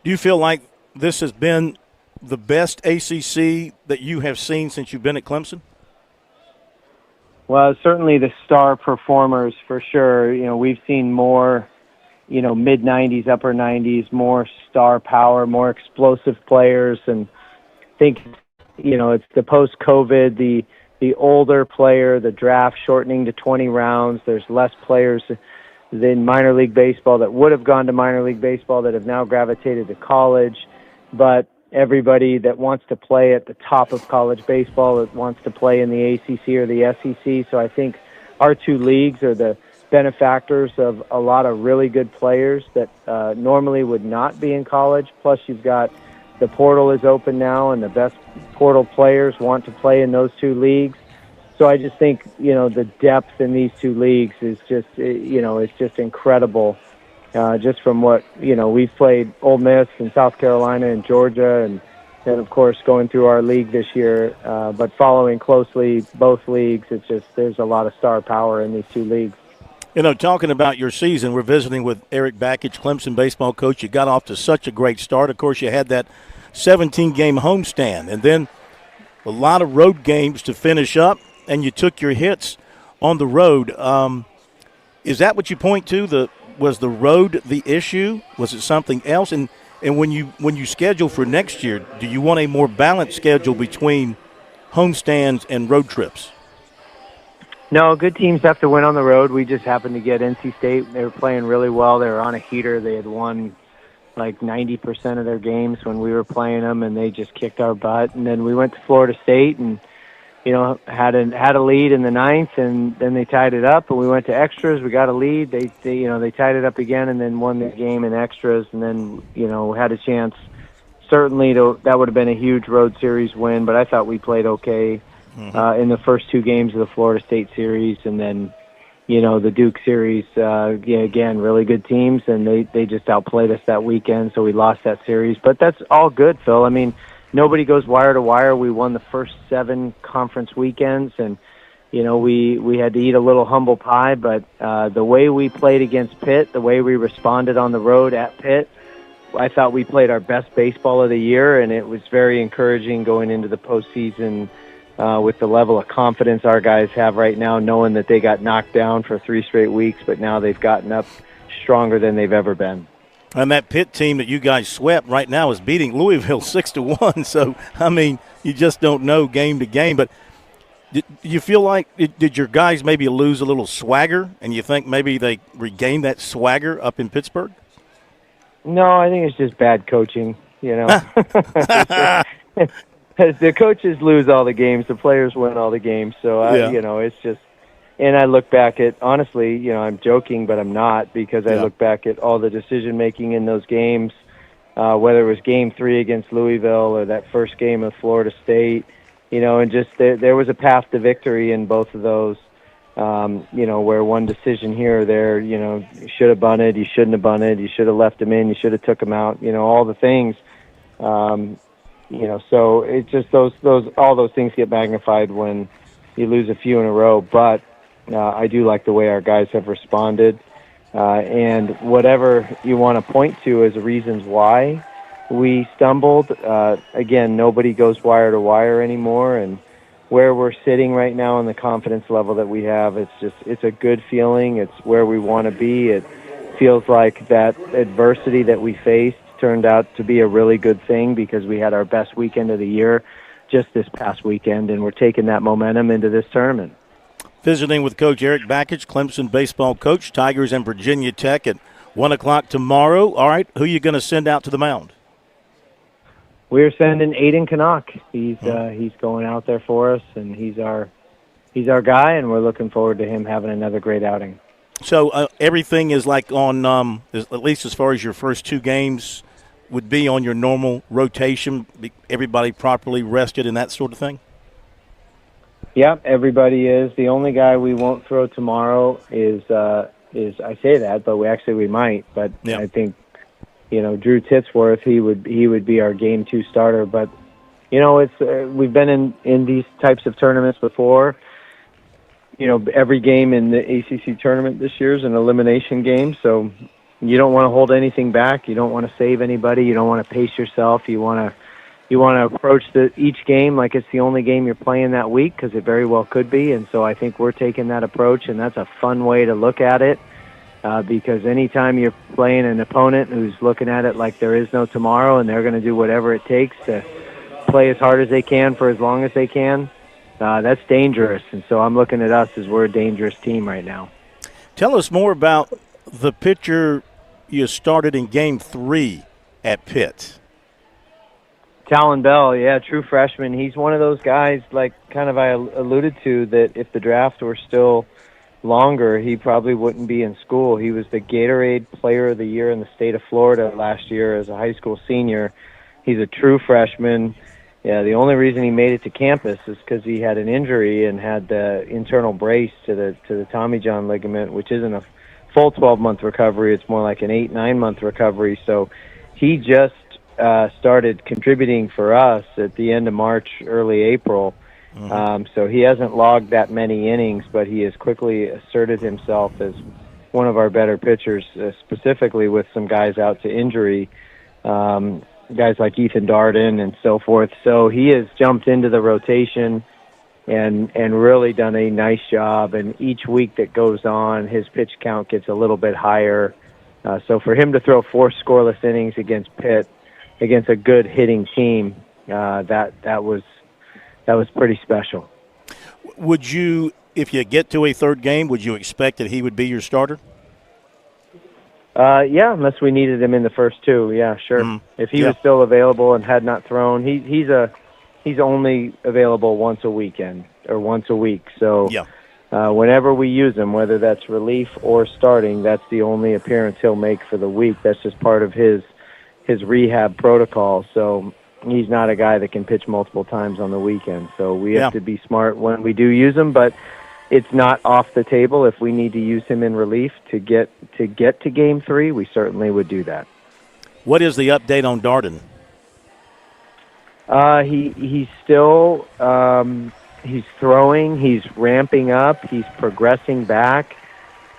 Do you feel like this has been the best ACC that you have seen since you've been at Clemson? Well, certainly the star performers for sure. You know, we've seen more, you know, mid-90s, upper 90s, more star power, more explosive players. And I think, you know, it's the post-COVID, the older player, the draft shortening to 20 rounds. There's less players than minor league baseball that would have gone to minor league baseball that have now gravitated to college. But everybody that wants to play at the top of college baseball, that wants to play in the ACC or the SEC. So I think our 2 leagues are the benefactors of a lot of really good players that normally would not be in college. Plus you've got the portal is open now, and the best portal players want to play in those 2 leagues. So I just think, you know, the depth in these 2 leagues is just, you know, it's just incredible. Just from what, you know, we've played Ole Miss and South Carolina and Georgia and of course going through our league this year. But following closely both leagues, it's just, there's a lot of star power in these 2 leagues. You know, talking about your season, we're visiting with Eric Bakich, Clemson baseball coach. You got off to such a great start. Of course, you had that 17-game homestand and then a lot of road games to finish up, and you took your hits on the road. Is that what you point to? Was the road the issue? Was it something else? And when you schedule for next year, do you want a more balanced schedule between homestands and road trips? No, good teams have to win on the road. We just happened to get NC State. They were playing really well. They were on a heater. They had won like 90% of their games when we were playing them, and they just kicked our butt. And then we went to Florida State and, had a lead in the ninth, and then they tied it up, and we went to extras. We got a lead. They tied it up again and then won the game in extras, and then, had a chance. Certainly, that would have been a huge road series win, but I thought we played okay in the first two games of the Florida State series, and then, the Duke series, again, really good teams, and they just outplayed us that weekend, so we lost that series. But that's all good, Phil. I mean, nobody goes wire to wire. We won the first 7 conference weekends, and, we had to eat a little humble pie, but the way we played against Pitt, the way we responded on the road at Pitt, I thought we played our best baseball of the year, and it was very encouraging going into the postseason with the level of confidence our guys have right now, knowing that they got knocked down for 3 straight weeks, but now they've gotten up stronger than they've ever been. And that Pitt team that you guys swept right now is beating Louisville 6-1. So, I mean, you just don't know game to game. But did you feel like did your guys maybe lose a little swagger, and you think maybe they regained that swagger up in Pittsburgh? No, I think it's just bad coaching, The coaches lose all the games, the players win all the games. So, it's just – and I look back at – honestly, I'm joking, but I'm not, because I look back at all the decision-making in those games, whether it was Game 3 against Louisville or that first game of Florida State, and just there was a path to victory in both of those, where one decision here or there, you should have bunted, you shouldn't have bunted, you should have left him in, you should have took him out, all the things. So it's just all those things get magnified when you lose a few in a row. But I do like the way our guys have responded. And whatever you want to point to as reasons why we stumbled, again, nobody goes wire to wire anymore. And where we're sitting right now and the confidence level that we have, it's a good feeling. It's where we want to be. It feels like that adversity that we faced turned out to be a really good thing, because we had our best weekend of the year just this past weekend, and we're taking that momentum into this tournament. Visiting with Coach Eric Bakich, Clemson baseball coach, Tigers and Virginia Tech at 1 o'clock tomorrow. All right, who are you going to send out to the mound? We're sending Aiden Canuck. He's going out there for us, and he's our guy, and we're looking forward to him having another great outing. So everything is like on, at least as far as your first 2 games, would be on your normal rotation, everybody properly rested and that sort of thing? Yeah, everybody is. The only guy we won't throw tomorrow is I say that, but we might. But I think, Drew Titsworth, he would be our game 2 starter. But, it's we've been in these types of tournaments before. Every game in the ACC tournament this year is an elimination game, so you don't want to hold anything back. You don't want to save anybody. You don't want to pace yourself. You want to approach each game like it's the only game you're playing that week, because it very well could be. And so I think we're taking that approach, and that's a fun way to look at it, because anytime you're playing an opponent who's looking at it like there is no tomorrow and they're going to do whatever it takes to play as hard as they can for as long as they can, that's dangerous. And so I'm looking at us as we're a dangerous team right now. Tell us more about the pitcher you started in Game 3 at Pitt. Talon Bell, true freshman. He's one of those guys, like kind of I alluded to, that if the draft were still longer, he probably wouldn't be in school. He was the Gatorade Player of the Year in the state of Florida last year as a high school senior. He's a true freshman. Yeah, the only reason he made it to campus is because he had an injury and had the internal brace to the Tommy John ligament, which isn't a full 12-month recovery. It's more like an 8-9 month recovery. So he just started contributing for us at the end of March, early April. So he hasn't logged that many innings, but he has quickly asserted himself as one of our better pitchers, specifically with some guys out to injury, guys like Ethan Darden and so forth. So he has jumped into the rotation and really done a nice job. And each week that goes on, his pitch count gets a little bit higher. So for him to throw 4 scoreless innings against Pitt, against a good hitting team, that was pretty special. Would you, if you get to a third game, would you expect that he would be your starter? Yeah, unless we needed him in the first two. Yeah, sure. If he was still available and had not thrown, he's only available once a weekend or once a week. So whenever we use him, whether that's relief or starting, that's the only appearance he'll make for the week. That's just part of his rehab protocol. So he's not a guy that can pitch multiple times on the weekend. So we have to be smart when we do use him, but it's not off the table. If we need to use him in relief to get to Game 3, we certainly would do that. What is the update on Darden? He's still he's throwing. He's ramping up. He's progressing back,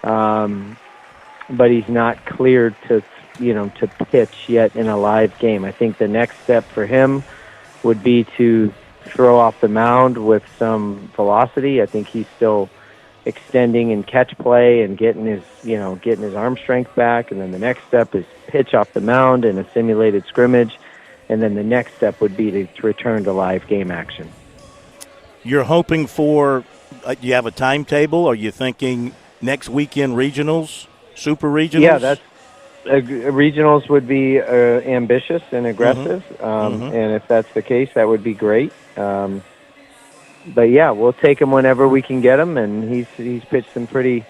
but he's not cleared to pitch yet in a live game. I think the next step for him would be to throw off the mound with some velocity. I think he's still extending in catch play and getting his arm strength back. And then the next step is pitch off the mound in a simulated scrimmage. And then the next step would be to return to live game action. You're hoping for, you have a timetable? Are you thinking next weekend regionals, super regionals? Yeah, that's regionals would be ambitious and aggressive. And if that's the case, that would be great. But yeah, we'll take him whenever we can get him, and he's pitched some pretty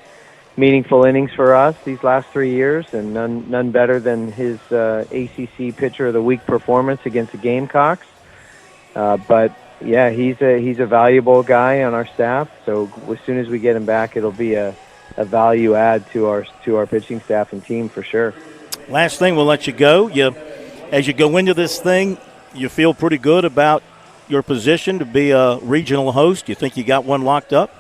meaningful innings for us these last 3 years, and none better than his ACC Pitcher of the Week performance against the Gamecocks. But yeah, he's a valuable guy on our staff. So as soon as we get him back, it'll be a value add to our pitching staff and team for sure. Last thing, we'll let you go. As you go into this thing, you feel pretty good about your position to be a regional host. You think you got one locked up?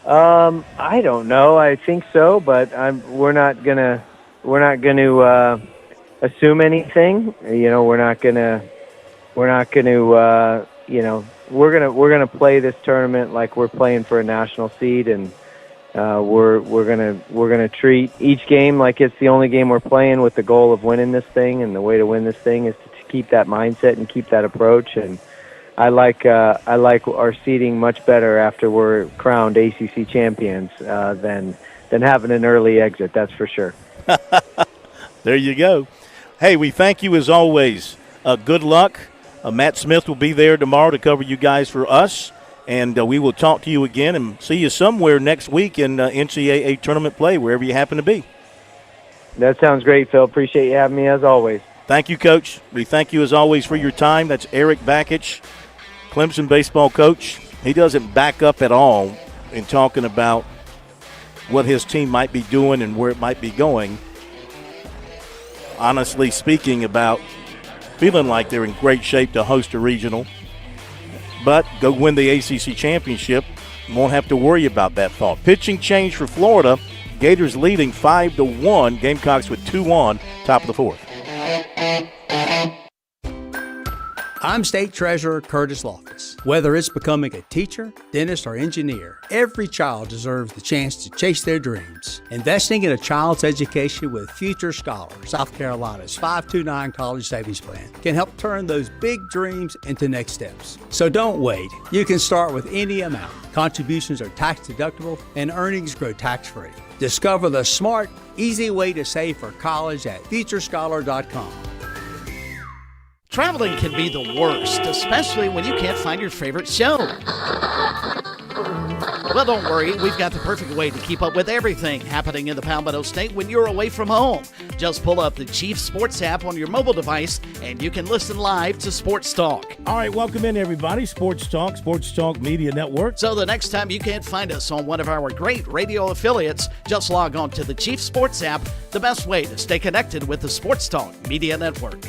I don't know. I think so, but we're not gonna assume anything. We're gonna play this tournament like we're playing for a national seed, and we're gonna treat each game like it's the only game we're playing, with the goal of winning this thing. And the way to win this thing is to keep that mindset and keep that approach. And I like our seeding much better after we're crowned ACC champions than having an early exit. That's for sure. There you go. Hey, we thank you as always. Good luck. Matt Smith will be there tomorrow to cover you guys for us, and we will talk to you again and see you somewhere next week in NCAA tournament play, wherever you happen to be. That sounds great, Phil. Appreciate you having me as always. Thank you, Coach. We thank you as always for your time. That's Eric Bakich, Clemson baseball coach. He doesn't back up at all in talking about what his team might be doing and where it might be going. Honestly speaking, about feeling like they're in great shape to host a regional, but go win the ACC championship. Won't have to worry about that thought. Pitching change for Florida. Gators leading 5-1. Gamecocks with 2 on, top of the fourth. I'm State Treasurer Curtis Loftus. Whether it's becoming a teacher, dentist, or engineer, every child deserves the chance to chase their dreams. Investing in a child's education with Future Scholar, South Carolina's 529 College Savings Plan, can help turn those big dreams into next steps. So don't wait. You can start with any amount. Contributions are tax deductible and earnings grow tax-free. Discover the smart, easy way to save for college at futurescholar.com. Traveling can be the worst, especially when you can't find your favorite show. Well, don't worry. We've got the perfect way to keep up with everything happening in the Palmetto State when you're away from home. Just pull up the Chief Sports app on your mobile device, and you can listen live to Sports Talk. All right, welcome in, everybody. Sports Talk Media Network. So the next time you can't find us on one of our great radio affiliates, just log on to the Chief Sports app, the best way to stay connected with the Sports Talk Media Network.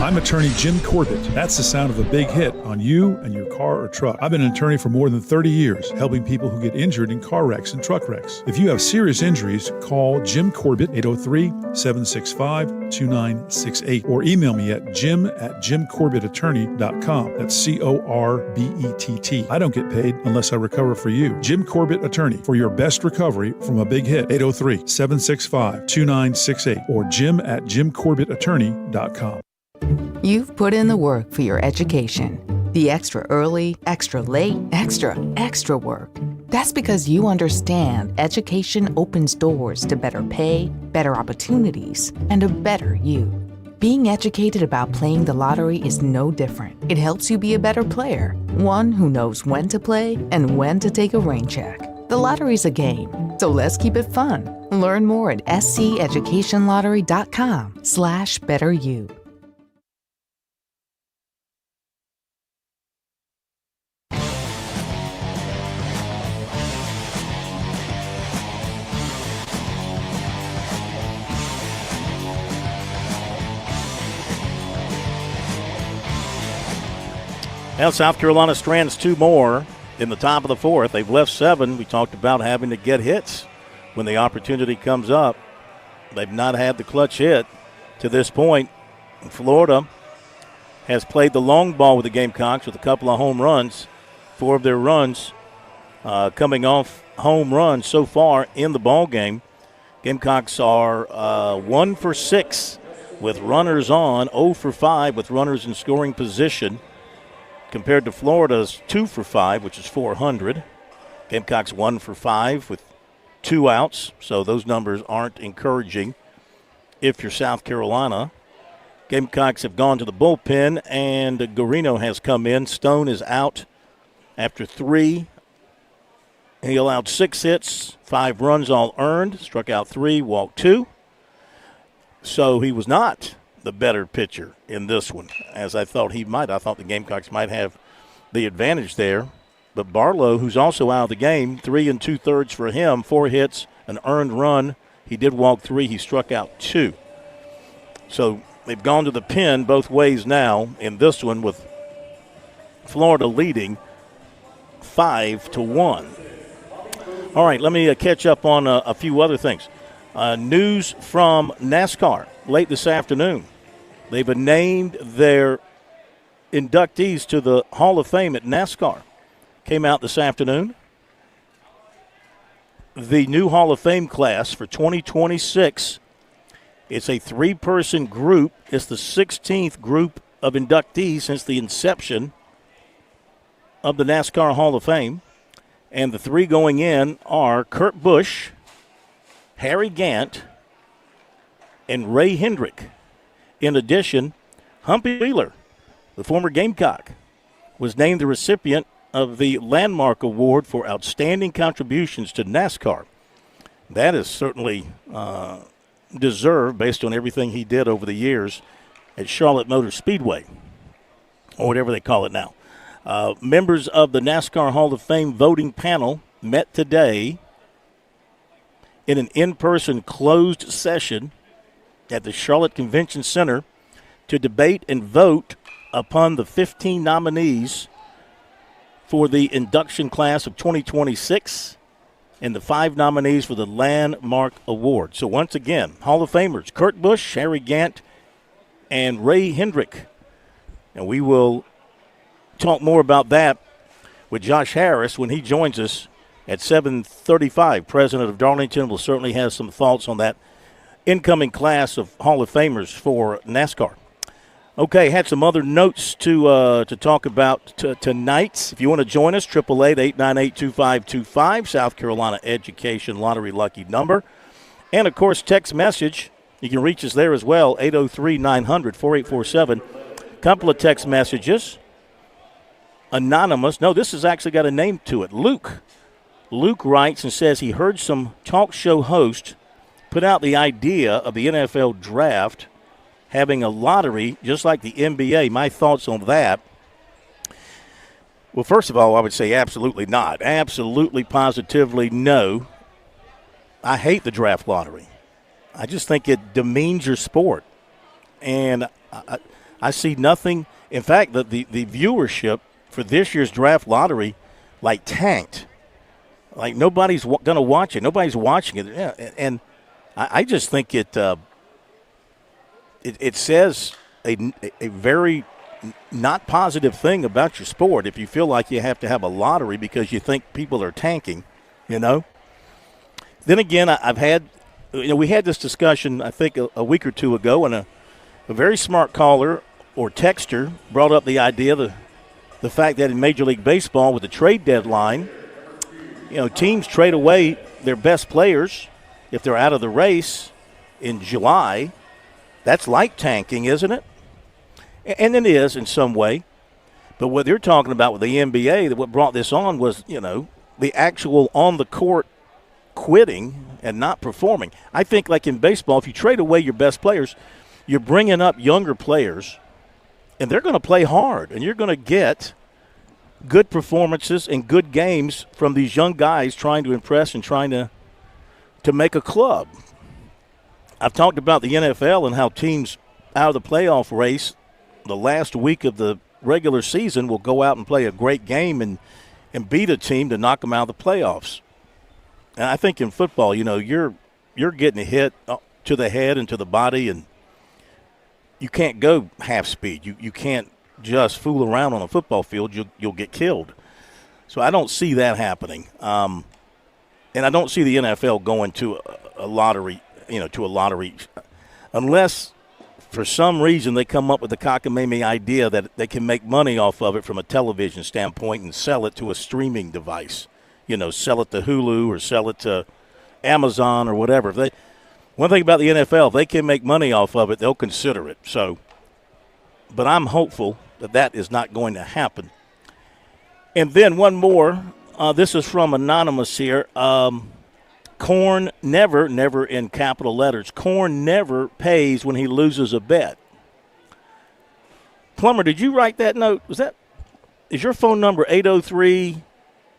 I'm attorney Jim Corbett. That's the sound of a big hit on you and your car or truck. I've been an attorney for more than 30 years, helping people who get injured in car wrecks and truck wrecks. If you have serious injuries, call Jim Corbett, 803-765-2968, or email me at jim@jimcorbettattorney.com. That's CORBETT. I don't get paid unless I recover for you. Jim Corbett Attorney, for your best recovery from a big hit, 803-765-2968, or jim@jimcorbettattorney.com. You've put in the work for your education. The extra early, extra late, extra work. That's because you understand education opens doors to better pay, better opportunities, and a better you. Being educated about playing the lottery is no different. It helps you be a better player, one who knows when to play and when to take a rain check. The lottery's a game, so let's keep it fun. Learn more at sceducationlottery.com/betteryou. Now, South Carolina strands 2 more in the top of the 4th. They've left 7. We talked about having to get hits when the opportunity comes up. They've not had the clutch hit to this point. Florida has played the long ball with the Gamecocks with a couple of home runs. 4 of their runs coming off home runs so far in the ball game. Gamecocks are 1 for 6 with runners on, 0 for 5 with runners in scoring position, compared to Florida's 2 for 5, which is .400. Gamecocks 1 for 5 with 2 outs, so those numbers aren't encouraging if you're South Carolina. Gamecocks have gone to the bullpen, and Guarino has come in. Stone is out after 3. He allowed 6 hits, 5 runs all earned, struck out 3, walked 2. So he was not the better pitcher in this one, as I thought he might. I thought the Gamecocks might have the advantage there. But Barlow, who's also out of the game, 3 2/3 for him, 4 hits, an earned run. He did walk 3. He struck out 2. So they've gone to the pen both ways now in this one, with Florida leading 5-1. All right, let me catch up on a few other things. News from NASCAR late this afternoon. They've named their inductees to the Hall of Fame at NASCAR. Came out this afternoon. The new Hall of Fame class for 2026, it's a 3-person group. It's the 16th group of inductees since the inception of the NASCAR Hall of Fame. And the 3 going in are Kurt Busch, Harry Gant, and Ray Hendrick. In addition, Humpy Wheeler, the former Gamecock, was named the recipient of the Landmark Award for Outstanding Contributions to NASCAR. That is certainly deserved based on everything he did over the years at Charlotte Motor Speedway, or whatever they call it now. Members of the NASCAR Hall of Fame voting panel met today in an in-person closed session at the Charlotte Convention Center to debate and vote upon the 15 nominees for the induction class of 2026 and the 5 nominees for the Landmark Award. So once again, Hall of Famers, Kurt Busch, Harry Gant, and Ray Hendrick. And we will talk more about that with Josh Harris when he joins us at 7:35. President of Darlington will certainly have some thoughts on that incoming class of Hall of Famers for NASCAR. Okay, had some other notes to talk about tonight. If you want to join us, 888-898-2525, South Carolina Education Lottery Lucky number. And, of course, text message. You can reach us there as well, 803-900-4847. Couple of text messages. Anonymous. No, this has actually got a name to it. Luke writes and says he heard some talk show host put out the idea of the NFL draft having a lottery just like the NBA. My thoughts on that. Well, first of all, I would say absolutely not. Absolutely, positively no. I hate the draft lottery. I just think it demeans your sport. And I see nothing. In fact, the viewership for this year's draft lottery, tanked. Like, nobody's going to watch it. Nobody's watching it. Yeah, and I just think it says a very not positive thing about your sport if you feel like you have to have a lottery because you think people are tanking, Then again, I've had, we had this discussion, I think, a week or two ago, and a very smart caller or texter brought up the idea, the fact that in Major League Baseball with the trade deadline, teams trade away their best players if they're out of the race in July. That's like tanking, isn't it? And it is in some way. But what they're talking about with the NBA, that what brought this on was, the actual on-the-court quitting and not performing. I think like in baseball, if you trade away your best players, you're bringing up younger players, and they're going to play hard, and you're going to get good performances and good games from these young guys trying to impress and trying to make a club. I've talked about the NFL and how teams out of the playoff race the last week of the regular season will go out and play a great game and beat a team to knock them out of the playoffs. And I think in football, you're getting hit to the head and to the body, and you can't go half speed. You can't just fool around on a football field. You'll get killed. So I don't see that happening. And I don't see the NFL going to a lottery, unless for some reason they come up with the cockamamie idea that they can make money off of it from a television standpoint and sell it to a streaming device. Sell it to Hulu or sell it to Amazon or whatever. One thing about the NFL, if they can make money off of it, they'll consider it. So, but I'm hopeful that is not going to happen. And then one more. This is from Anonymous here. Korn never in capital letters. Korn never pays when he loses a bet. Plummer, did you write that note? Is your phone number 803?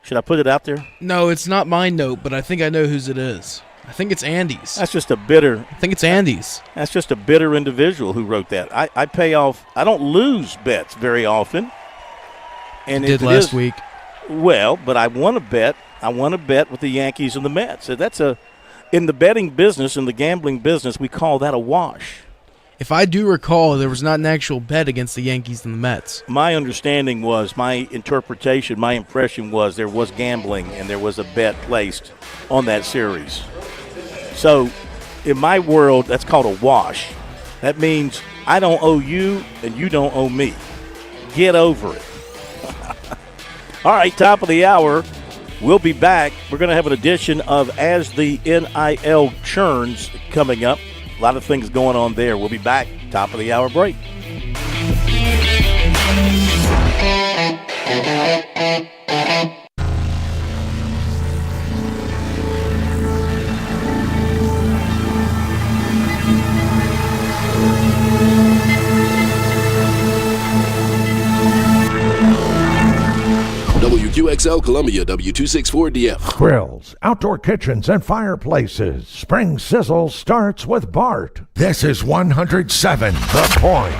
Should I put it out there? No, it's not my note, but I think I know whose it is. I think it's Andy's. That's just a bitter. I think it's Andy's. That's just a bitter individual who wrote that. I pay off. I don't lose bets very often. And you did last week. Well, but I won a bet. I won a bet with the Yankees and the Mets. So in the betting business, in the gambling business, we call that a wash. If I do recall, there was not an actual bet against the Yankees and the Mets. My understanding was, my interpretation, my impression was there was gambling and there was a bet placed on that series. So in my world, that's called a wash. That means I don't owe you and you don't owe me. Get over it. All right, top of the hour. We'll be back. We're going to have an edition of As the NIL Churns coming up. A lot of things going on there. We'll be back. Top of the hour break. WQXL Columbia, W264DF. Grills, outdoor kitchens, and fireplaces. Spring Sizzle starts with Bart. This is 107 The Point.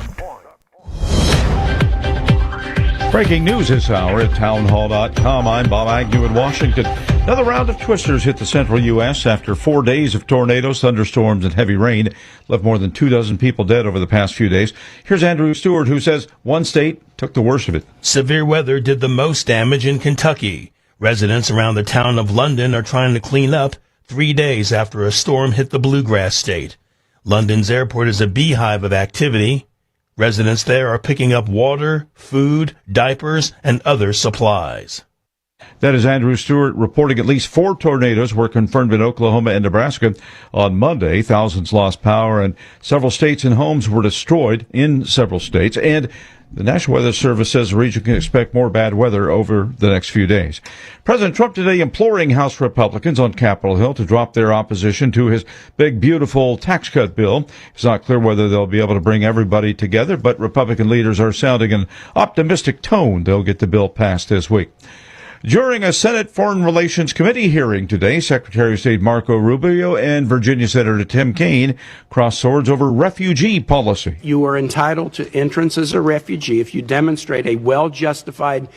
Breaking news this hour at townhall.com. I'm Bob Agnew in Washington. Another round of twisters hit the central U.S. after 4 days of tornadoes, thunderstorms, and heavy rain. Left more than 24 people dead over the past few days. Here's Andrew Stewart, who says one state took the worst of it. Severe weather did the most damage in Kentucky. Residents around the town of London are trying to clean up 3 days after a storm hit the bluegrass state. London's airport is a beehive of activity. Residents there are picking up water, food, diapers, and other supplies. That is Andrew Stewart reporting at least 4 tornadoes were confirmed in Oklahoma and Nebraska on Monday. Thousands lost power and several states and homes were destroyed in several states. And the National Weather Service says the region can expect more bad weather over the next few days. President Trump today imploring House Republicans on Capitol Hill to drop their opposition to his big, beautiful tax cut bill. It's not clear whether they'll be able to bring everybody together, but Republican leaders are sounding an optimistic tone they'll get the bill passed this week. During a Senate Foreign Relations Committee hearing today, Secretary of State Marco Rubio and Virginia Senator Tim Kaine crossed swords over refugee policy. You are entitled to entrance as a refugee if you demonstrate a well-justified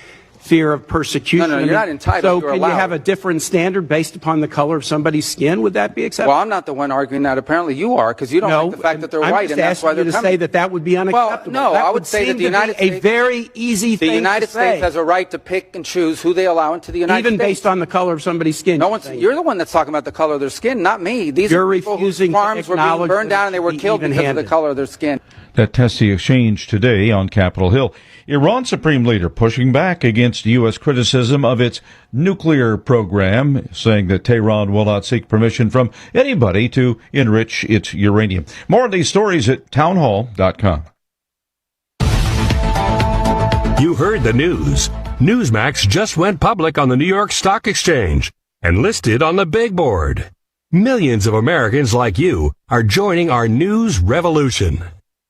fear of persecution. No, you're not entitled. So you're can allowed. you have a different standard based upon the color of somebody's skin? Would that be acceptable? Well, I'm not the one arguing that. Apparently you are, because you don't like the fact that they're white, and that's why they're coming. coming. Say that would be unacceptable. Well, no, that I would say that the United States, a very easy thing the United to say. States has a right to pick and choose who they allow into the United States. Even based on the color of somebody's skin. You're the one that's talking about the color of their skin, not me. These You're are people whose farms were being burned down and they were killed because of the color of their skin. That testy exchange today on Capitol Hill. Iran Supreme Leader pushing back against U.S. criticism of its nuclear program, saying that Tehran will not seek permission from anybody to enrich its uranium. More of these stories at townhall.com. You heard the news. Newsmax just went public on the New York Stock Exchange and listed on the big board. Millions of Americans like you are joining our news revolution.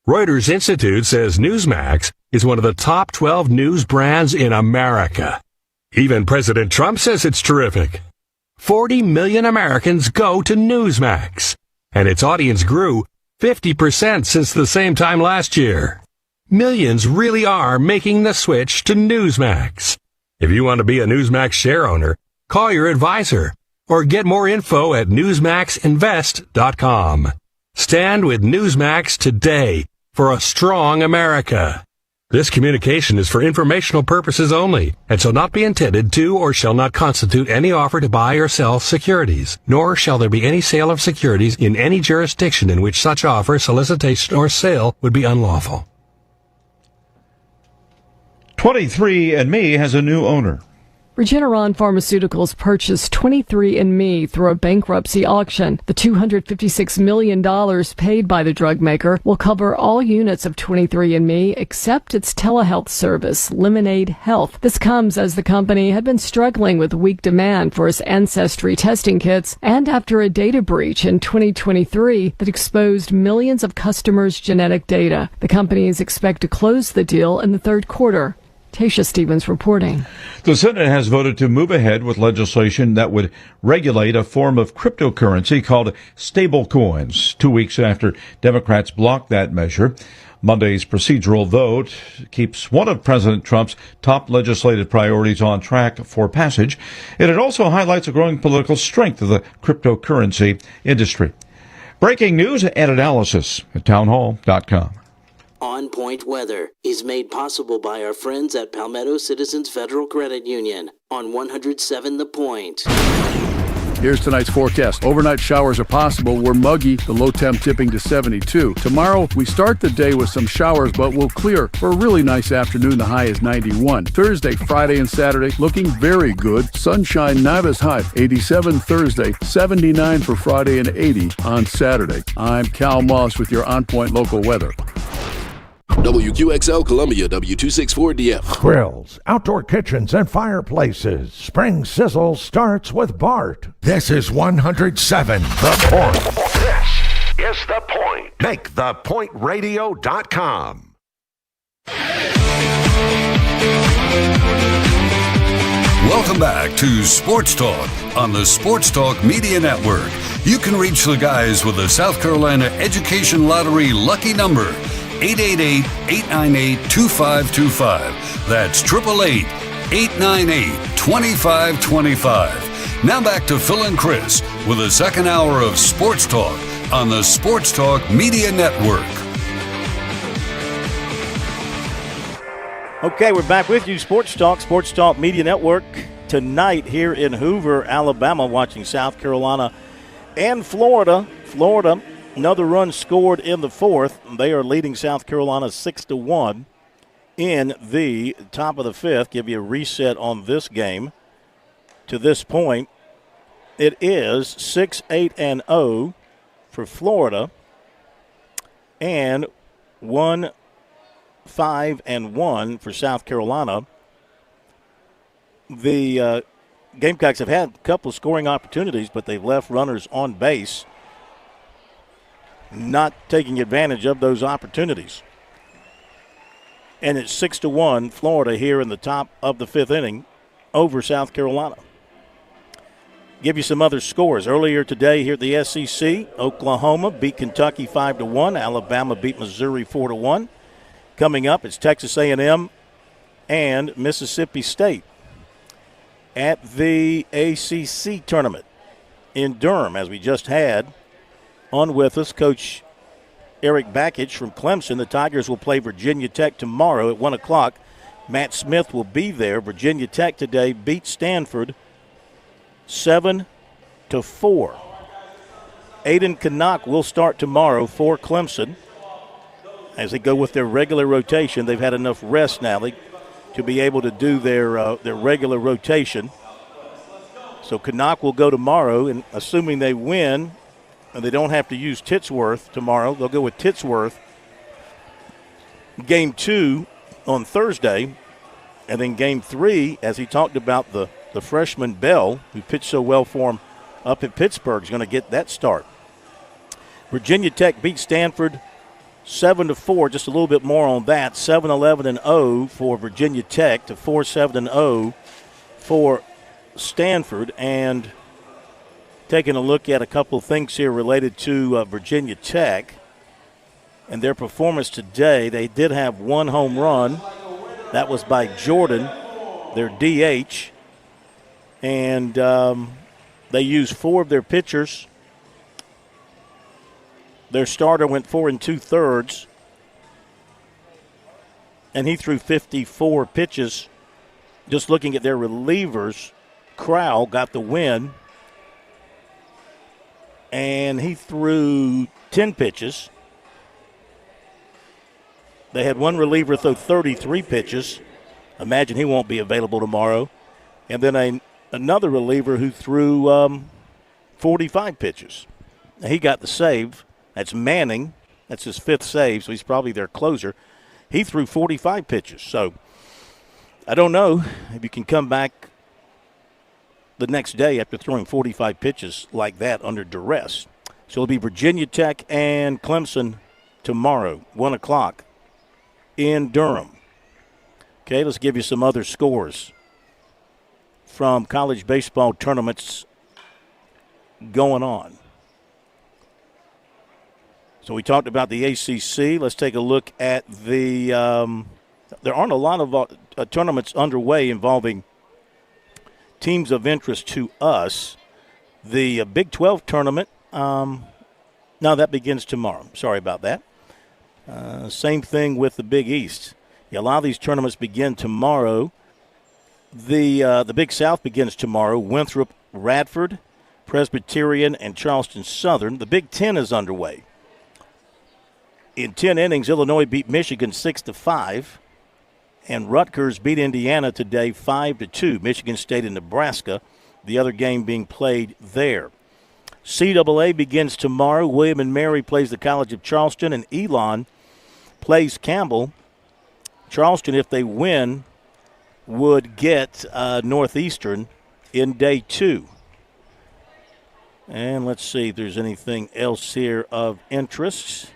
Reuters Institute says Newsmax is one of the top 12 news brands in America. Even President Trump says it's terrific. 40 million Americans go to Newsmax, and its audience grew 50% since the same time last year. Millions really are making the switch to Newsmax. If you want to be a Newsmax share owner, call your advisor or get more info at newsmaxinvest.com. Stand with Newsmax today for a strong America. This communication is for informational purposes only and shall not be intended to or shall not constitute any offer to buy or sell securities, nor shall there be any sale of securities in any jurisdiction in which such offer, solicitation, or sale would be unlawful. 23andMe has a new owner. Regeneron Pharmaceuticals purchased 23andMe through a bankruptcy auction. The $256 million paid by the drug maker will cover all units of 23andMe except its telehealth service, Lemonade Health. This comes as the company had been struggling with weak demand for its ancestry testing kits and after a data breach in 2023 that exposed millions of customers' genetic data. The companies expect to close the deal in the third quarter. Tasha Stevens reporting. The Senate has voted to move ahead with legislation that would regulate a form of cryptocurrency called stablecoins, 2 weeks after Democrats blocked that measure. Monday's procedural vote keeps one of President Trump's top legislative priorities on track for passage, and it also highlights a growing political strength of the cryptocurrency industry. Breaking news and analysis at townhall.com. On Point Weather is made possible by our friends at Palmetto Citizens Federal Credit Union on 107 The Point. Here's tonight's forecast. Overnight showers are possible. We're muggy, the low temp tipping to 72. Tomorrow, we start the day with some showers, but we'll clear for a really nice afternoon. The high is 91. Thursday, Friday, and Saturday looking very good. Sunshine not as high. 87 Thursday, 79 for Friday, and 80 on Saturday. I'm Cal Moss with your On Point local weather. WQXL Columbia, W264DF. Grills, outdoor kitchens, and fireplaces. Spring Sizzle starts with Bart. This is 107 The Point. This is The Point. Make thepointradio.com. Welcome back to Sports Talk on the Sports Talk Media Network. You can reach the guys with the South Carolina Education Lottery lucky number. 888-898-2525. That's 888-898-2525. Now back to Phil and Chris with the second hour of Sports Talk on the Sports Talk Media Network. Okay, we're back with you. Sports Talk Media Network. Tonight here in Hoover, Alabama, watching South Carolina and Florida. Another run scored in the fourth. They are leading South Carolina 6-1 in the top of the fifth. Give you a reset on this game. To this point, it is 6-8-0 for Florida and 1-5-1 for South Carolina. The Gamecocks have had a couple of scoring opportunities, but they've left runners on base, not taking advantage of those opportunities. And it's 6-1 Florida here in the top of the fifth inning over South Carolina. Give you some other scores. Earlier today here at the SEC, Oklahoma beat Kentucky 5-1. Alabama beat Missouri 4-1. Coming up, it's Texas A&M and Mississippi State. At the ACC tournament in Durham, as we just had, on with us, Coach Eric Bakich from Clemson. The Tigers will play Virginia Tech tomorrow at 1 o'clock. Matt Smith will be there. Virginia Tech today beat Stanford 7-4. Aiden Canuck will start tomorrow for Clemson. As they go with their regular rotation, they've had enough rest now to be able to do their regular rotation. So Canuck will go tomorrow, and assuming they win, and they don't have to use Titsworth tomorrow, they'll go with Titsworth. Game 2 on Thursday, and then Game 3, as he talked about, the freshman Bell, who pitched so well for him up at Pittsburgh, is going to get that start. Virginia Tech beat Stanford 7-4, just a little bit more on that. 7-11-0 for Virginia Tech to 4-7-0 for Stanford. And taking a look at a couple of things here related to Virginia Tech and their performance today, they did have one home run. That was by Jordan, their DH. And they used 4 of their pitchers. Their starter went 4 2/3, and he threw 54 pitches. Just looking at their relievers, Crowell got the win, and he threw 10 pitches. They had one reliever throw 33 pitches. Imagine he won't be available tomorrow. And then another reliever who threw 45 pitches. Now, he got the save. That's Manning. That's his 5th save, so he's probably their closer. He threw 45 pitches. So I don't know if you can come back the next day after throwing 45 pitches like that under duress. So it'll be Virginia Tech and Clemson tomorrow, 1 o'clock in Durham. Okay, let's give you some other scores from college baseball tournaments going on. So we talked about the ACC. Let's take a look at the there aren't a lot of tournaments underway involving teams of interest to us. The Big 12 tournament, no, that begins tomorrow. Sorry about that. Same thing with the Big East. Yeah, a lot of these tournaments begin tomorrow. The Big South begins tomorrow. Winthrop, Radford, Presbyterian, and Charleston Southern. The Big Ten is underway. In 10 innings, Illinois beat Michigan 6-5, and Rutgers beat Indiana today 5-2. Michigan State and Nebraska, the other game being played there. CAA begins tomorrow. William & Mary plays the College of Charleston, and Elon plays Campbell. Charleston, if they win, would get Northeastern in day 2. And let's see if there's anything else here of interest.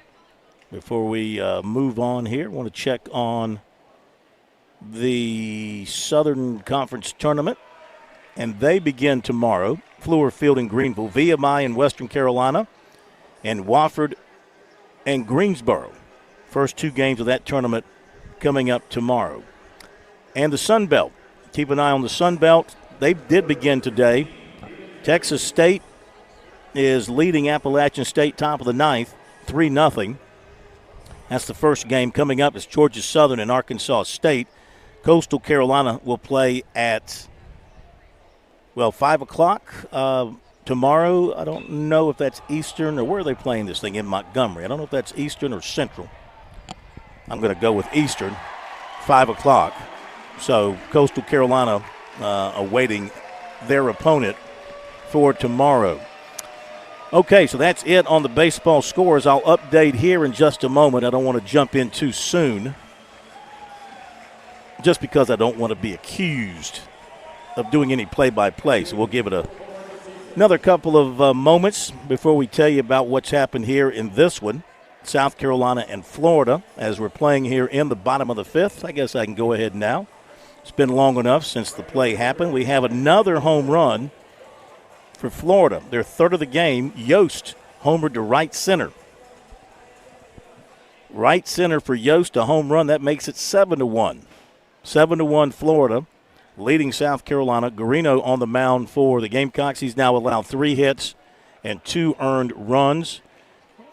Before we move on here, I want to check on the Southern Conference Tournament, and they begin tomorrow. Fluor Field in Greenville, VMI in Western Carolina, and Wofford and Greensboro. First 2 games of that tournament coming up tomorrow. And the Sun Belt. Keep an eye on the Sun Belt. They did begin today. Texas State is leading Appalachian State top of the 9th, 3-0. That's the first game. Coming up is Georgia Southern and Arkansas State. Coastal Carolina will play at, 5 o'clock tomorrow. I don't know if that's Eastern or where are they playing this thing, in Montgomery. I don't know if that's Eastern or Central. I'm going to go with Eastern, 5 o'clock. So Coastal Carolina awaiting their opponent for tomorrow. Okay, so that's it on the baseball scores. I'll update here in just a moment. I don't want to jump in too soon, just because I don't want to be accused of doing any play-by-play. So we'll give it another couple of moments before we tell you about what's happened here in this one, South Carolina and Florida, as we're playing here in the bottom of the 5th. I guess I can go ahead now. It's been long enough since the play happened. We have another home run for Florida. Their 3rd of the game. Yost homered to right center. Right center for Yost, a home run. That makes it 7-1. 7-1 Florida, leading South Carolina. Garino on the mound for the Gamecocks. He's now allowed 3 hits and 2 earned runs.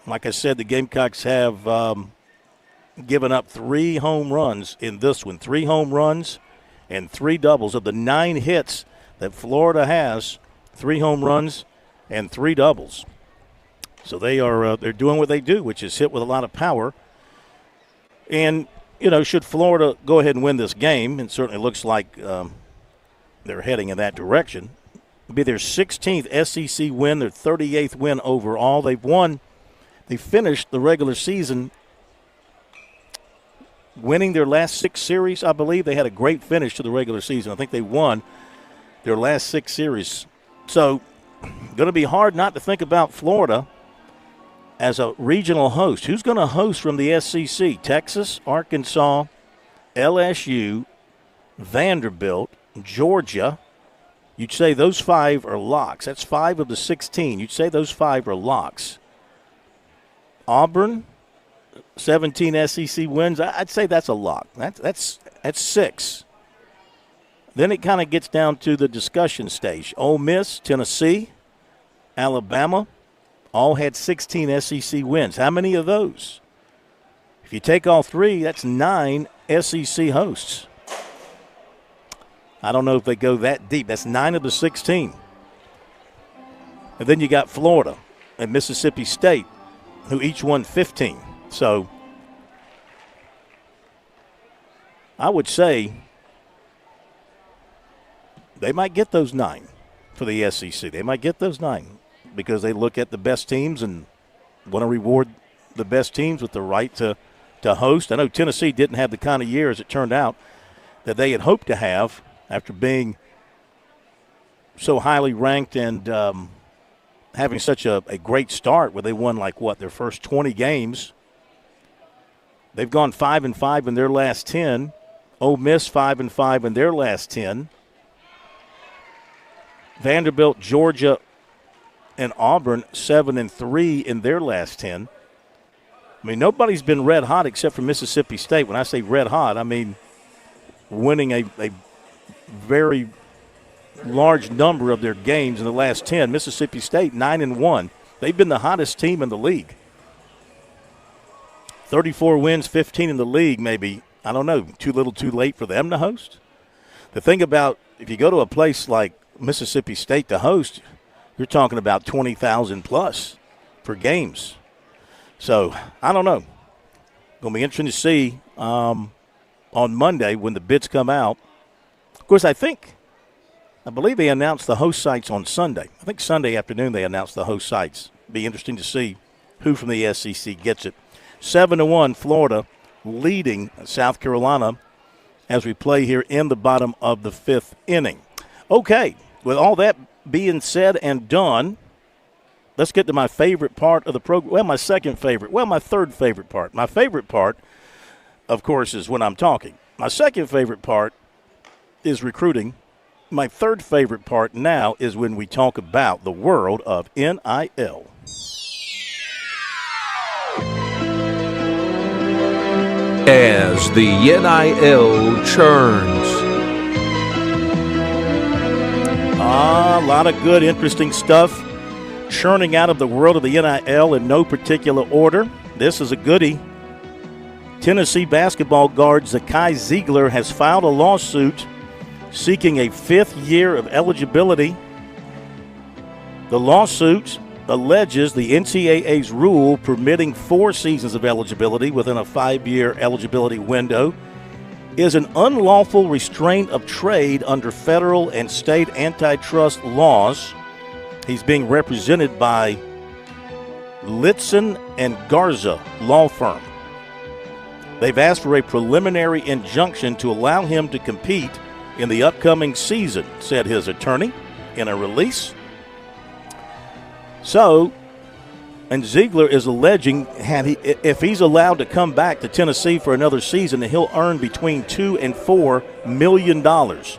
Like I said, the Gamecocks have given up 3 home runs in this one. 3 home runs and 3 doubles. Of the 9 hits that Florida has, 3 home runs and 3 doubles. So they're doing what they do, which is hit with a lot of power. And, should Florida go ahead and win this game, it certainly looks like they're heading in that direction, it'll be their 16th SEC win, their 38th win overall. They finished the regular season winning their last 6 series, I believe. They had a great finish to the regular season. I think they won their last 6 series. So, going to be hard not to think about Florida as a regional host. Who's going to host from the SEC? Texas, Arkansas, LSU, Vanderbilt, Georgia. You'd say those 5 are locks. That's 5 of the 16. You'd say those 5 are locks. Auburn, 17 SEC wins. I'd say that's a lock. That's 6. Then it kind of gets down to the discussion stage. Ole Miss, Tennessee, Alabama, all had 16 SEC wins. How many of those? If you take all 3, that's 9 SEC hosts. I don't know if they go that deep. That's 9 of the 16. And then you got Florida and Mississippi State, who each won 15. So I would say they might get those 9 for the SEC. They might get those 9 because they look at the best teams and want to reward the best teams with the right to host. I know Tennessee didn't have the kind of year, as it turned out, that they had hoped to have after being so highly ranked and having such a great start where they won, their first 20 games. They've gone 5-5 in their last 10. Ole Miss 5-5 in their last 10. Vanderbilt, Georgia, and Auburn 7-3 in their last 10. I mean, nobody's been red hot except for Mississippi State. When I say red hot, I mean winning a very large number of their games in the last 10. Mississippi State 9-1. They've been the hottest team in the league. 34 wins, 15 in the league, maybe. I don't know, too little too late for them to host. The thing about, if you go to a place like Mississippi State to host, you're talking about 20,000 plus for games. So, I don't know. Going to be interesting to see on Monday when the bids come out. Of course, I believe they announced the host sites on Sunday. I think Sunday afternoon they announced the host sites. Be interesting to see who from the SEC gets it. 7-1 Florida leading South Carolina as we play here in the bottom of the 5th inning. Okay, with all that being said and done, let's get to my favorite part of the program. Well, my second favorite. Well, my third favorite part. My favorite part, of course, is when I'm talking. My second favorite part is recruiting. My third favorite part now is when we talk about the world of NIL. As the NIL churns. A lot of good, interesting stuff churning out of the world of the NIL in no particular order. This is a goodie. Tennessee basketball guard Zakai Ziegler has filed a lawsuit seeking a 5th year of eligibility. The lawsuit alleges the NCAA's rule permitting 4 seasons of eligibility within a 5-year eligibility window is an unlawful restraint of trade under federal and state antitrust laws. He's being represented by Litson and Garza law firm. They've asked for a preliminary injunction to allow him to compete in the upcoming season, said his attorney in a release. So, and Ziegler is alleging if he's allowed to come back to Tennessee for another season, he'll earn between $2 and $4 million. Well,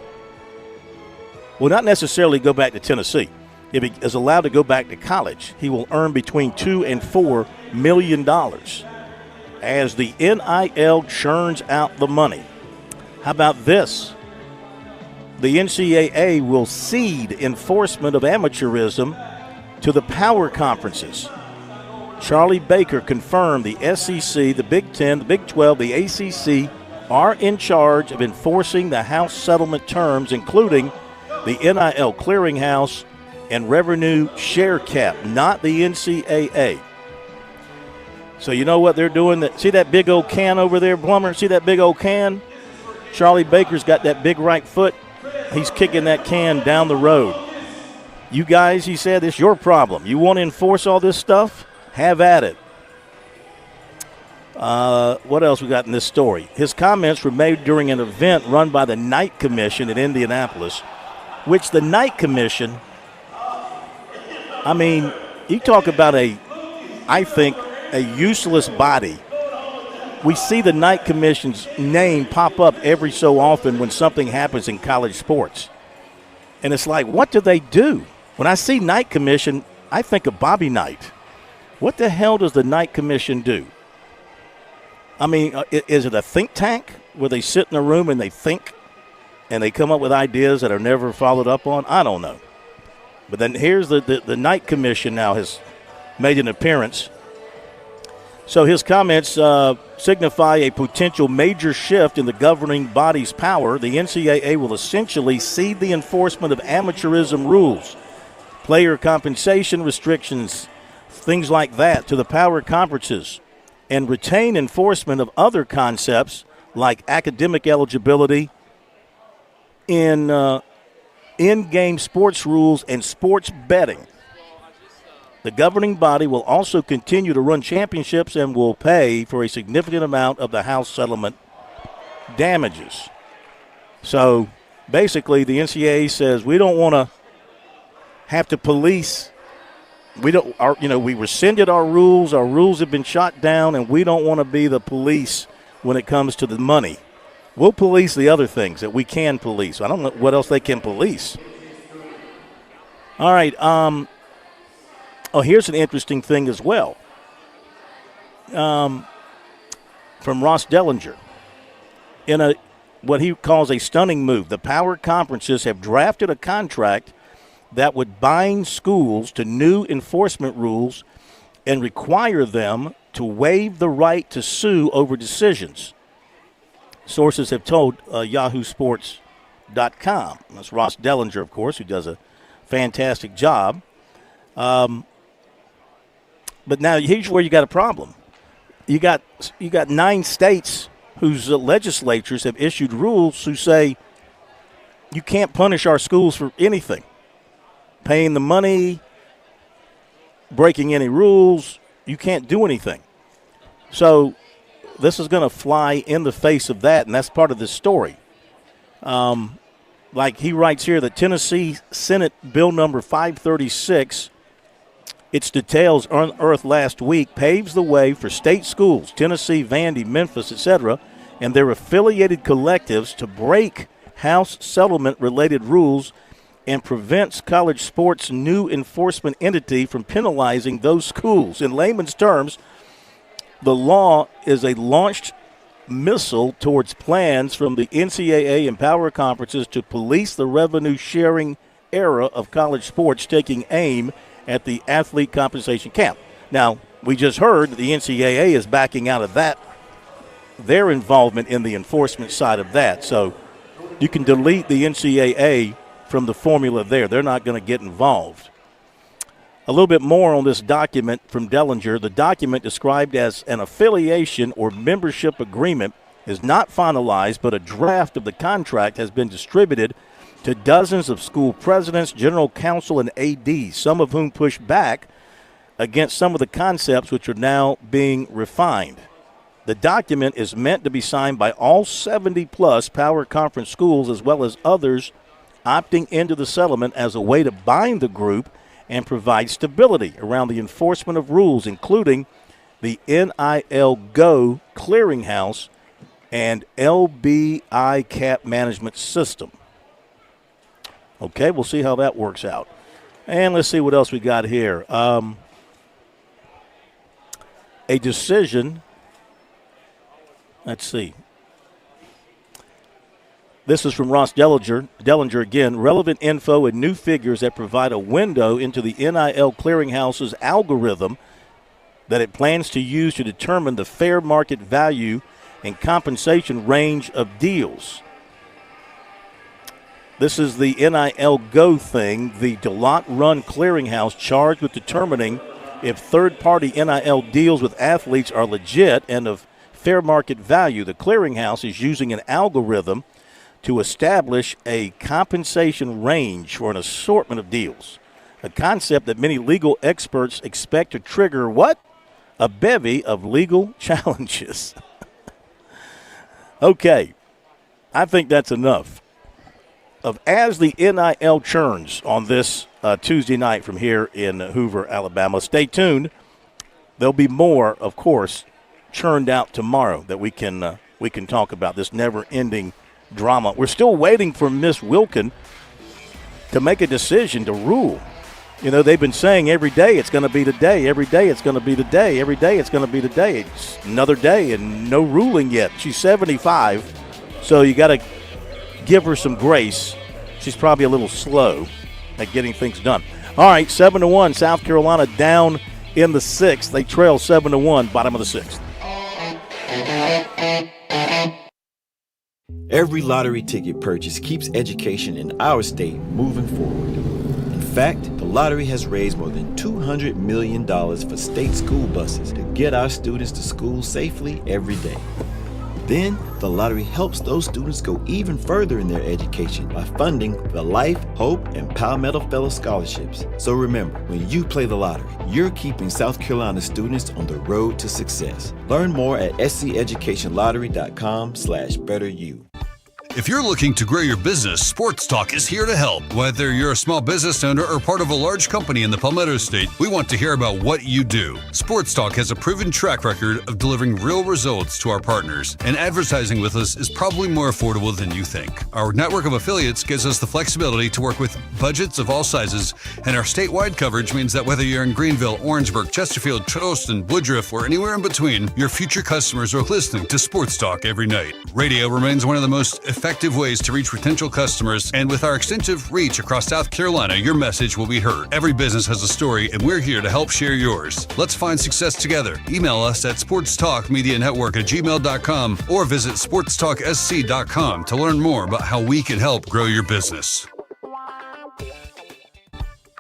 not necessarily go back to Tennessee. If he is allowed to go back to college, he will earn between $2 and $4 million as the NIL churns out the money. How about this? The NCAA will cede enforcement of amateurism to the power conferences. Charlie Baker confirmed the SEC, the Big Ten, the Big 12, the ACC are in charge of enforcing the House settlement terms, including the NIL clearinghouse and revenue share cap, not the NCAA. So you know what they're doing? See that big old can over there, Plummer? See that big old can? Charlie Baker's got that big right foot. He's kicking that can down the road. You guys, he said, it's your problem. You want to enforce all this stuff? Have at it. What else we got in this story? His comments were made during an event run by the Night Commission in Indianapolis, which the Night Commission, I mean, you talk about I think, a useless body. We see the Night Commission's name pop up every so often when something happens in college sports. And it's like, what do they do? When I see Night Commission, I think of Bobby Knight. What the hell does the Night Commission do? I mean, is it a think tank where they sit in a room and they think and they come up with ideas that are never followed up on? I don't know. But then here's the Night Commission now has made an appearance. So his comments signify a potential major shift in the governing body's power. The NCAA will essentially cede the enforcement of amateurism rules, player compensation restrictions, things like that, to the power conferences, and retain enforcement of other concepts like academic eligibility, in-game sports rules, and sports betting. The governing body will also continue to run championships and will pay for a significant amount of the House settlement damages. So basically the NCAA says we don't want to have to police. We rescinded our rules. Our rules have been shot down, and we don't want to be the police when it comes to the money. We'll police the other things that we can police. I don't know what else they can police. All right. Here's an interesting thing as well. From Ross Dellinger. In what he calls a stunning move, the power conferences have drafted a contract that would bind schools to new enforcement rules and require them to waive the right to sue over decisions. Sources have told YahooSports.com. That's Ross Dellinger, of course, who does a fantastic job. But now here's where you got a problem. You got 9 states whose legislatures have issued rules who say you can't punish our schools for anything. Paying the money, breaking any rules, you can't do anything. So this is going to fly in the face of that, and that's part of this story. Like he writes here, the Tennessee Senate Bill number 536, its details unearthed last week, paves the way for state schools, Tennessee, Vandy, Memphis, etc., and their affiliated collectives to break House settlement-related rules and prevents college sports' new enforcement entity from penalizing those schools. In layman's terms, the law is a launched missile towards plans from the NCAA and power conferences to police the revenue-sharing era of college sports, taking aim at the athlete compensation cap. Now, we just heard that the NCAA is backing out of that, their involvement in the enforcement side of that. So you can delete the NCAA from the formula there. They're not going to get involved. A little bit more on this document from Dellinger. The document, described as an affiliation or membership agreement, is not finalized, but a draft of the contract has been distributed to dozens of school presidents, general counsel, and ADs, some of whom push back against some of the concepts which are now being refined. The document is meant to be signed by all 70-plus power conference schools, as well as others opting into the settlement, as a way to bind the group and provide stability around the enforcement of rules, including the NIL Go clearinghouse and LBI cap management system. Okay, we'll see how that works out. And let's see what else we got here. A decision. Let's see. This is from Ross Dellinger again. Relevant info and new figures that provide a window into the NIL Clearinghouse's algorithm that it plans to use to determine the fair market value and compensation range of deals. This is the NIL Go thing, the Deloitte-run clearinghouse charged with determining if third-party NIL deals with athletes are legit and of fair market value. The clearinghouse is using an algorithm to establish a compensation range for an assortment of deals, a concept that many legal experts expect to trigger what? A bevy of legal challenges. Okay, I think that's enough. As the NIL churns on this Tuesday night from here in Hoover, Alabama, stay tuned. There'll be more, of course, churned out tomorrow that we can talk about, this never-ending drama. We're still waiting for Miss Wilkin to make a decision to rule. You know, they've been saying every day it's going to be the day, every day it's going to be the day, every day it's going to be the day. It's another day and no ruling yet. She's 75, so you got to give her some grace. She's probably a little slow at getting things done. All right, 7-1, South Carolina down in the 6th. They trail 7-1, bottom of the 6th. Every lottery ticket purchase keeps education in our state moving forward. In fact, the lottery has raised more than $200 million for state school buses to get our students to school safely every day. Then, the lottery helps those students go even further in their education by funding the Life, Hope, and Palmetto Fellow Scholarships. So remember, when you play the lottery, you're keeping South Carolina students on the road to success. Learn more at sceducationlottery.com/betteryou. If you're looking to grow your business, Sports Talk is here to help. Whether you're a small business owner or part of a large company in the Palmetto State, we want to hear about what you do. Sports Talk has a proven track record of delivering real results to our partners, and advertising with us is probably more affordable than you think. Our network of affiliates gives us the flexibility to work with budgets of all sizes, and our statewide coverage means that whether you're in Greenville, Orangeburg, Chesterfield, Charleston, Woodruff, or anywhere in between, your future customers are listening to Sports Talk every night. Radio remains one of the most effective ways to reach potential customers, and with our extensive reach across South Carolina, your message will be heard. Every business has a story, and we're here to help share yours. Let's find success together. Email us at sportstalkmedianetwork@gmail.com or visit sportstalksc.com to learn more about how we can help grow your business.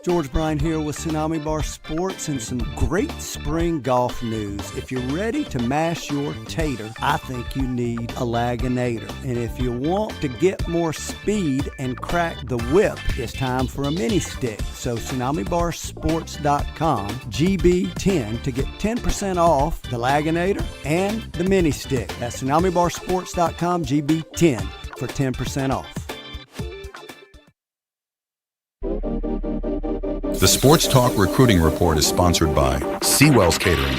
George Bryan here with Tsunami Bar Sports and some great spring golf news. If you're ready to mash your tater, I think you need a Laginator. And if you want to get more speed and crack the whip, it's time for a mini stick. So TsunamiBarSports.com, GB10 to get 10% off the Laginator and the mini stick. That's TsunamiBarSports.com, GB10 for 10% off. The Sports Talk Recruiting Report is sponsored by Seawell's Catering.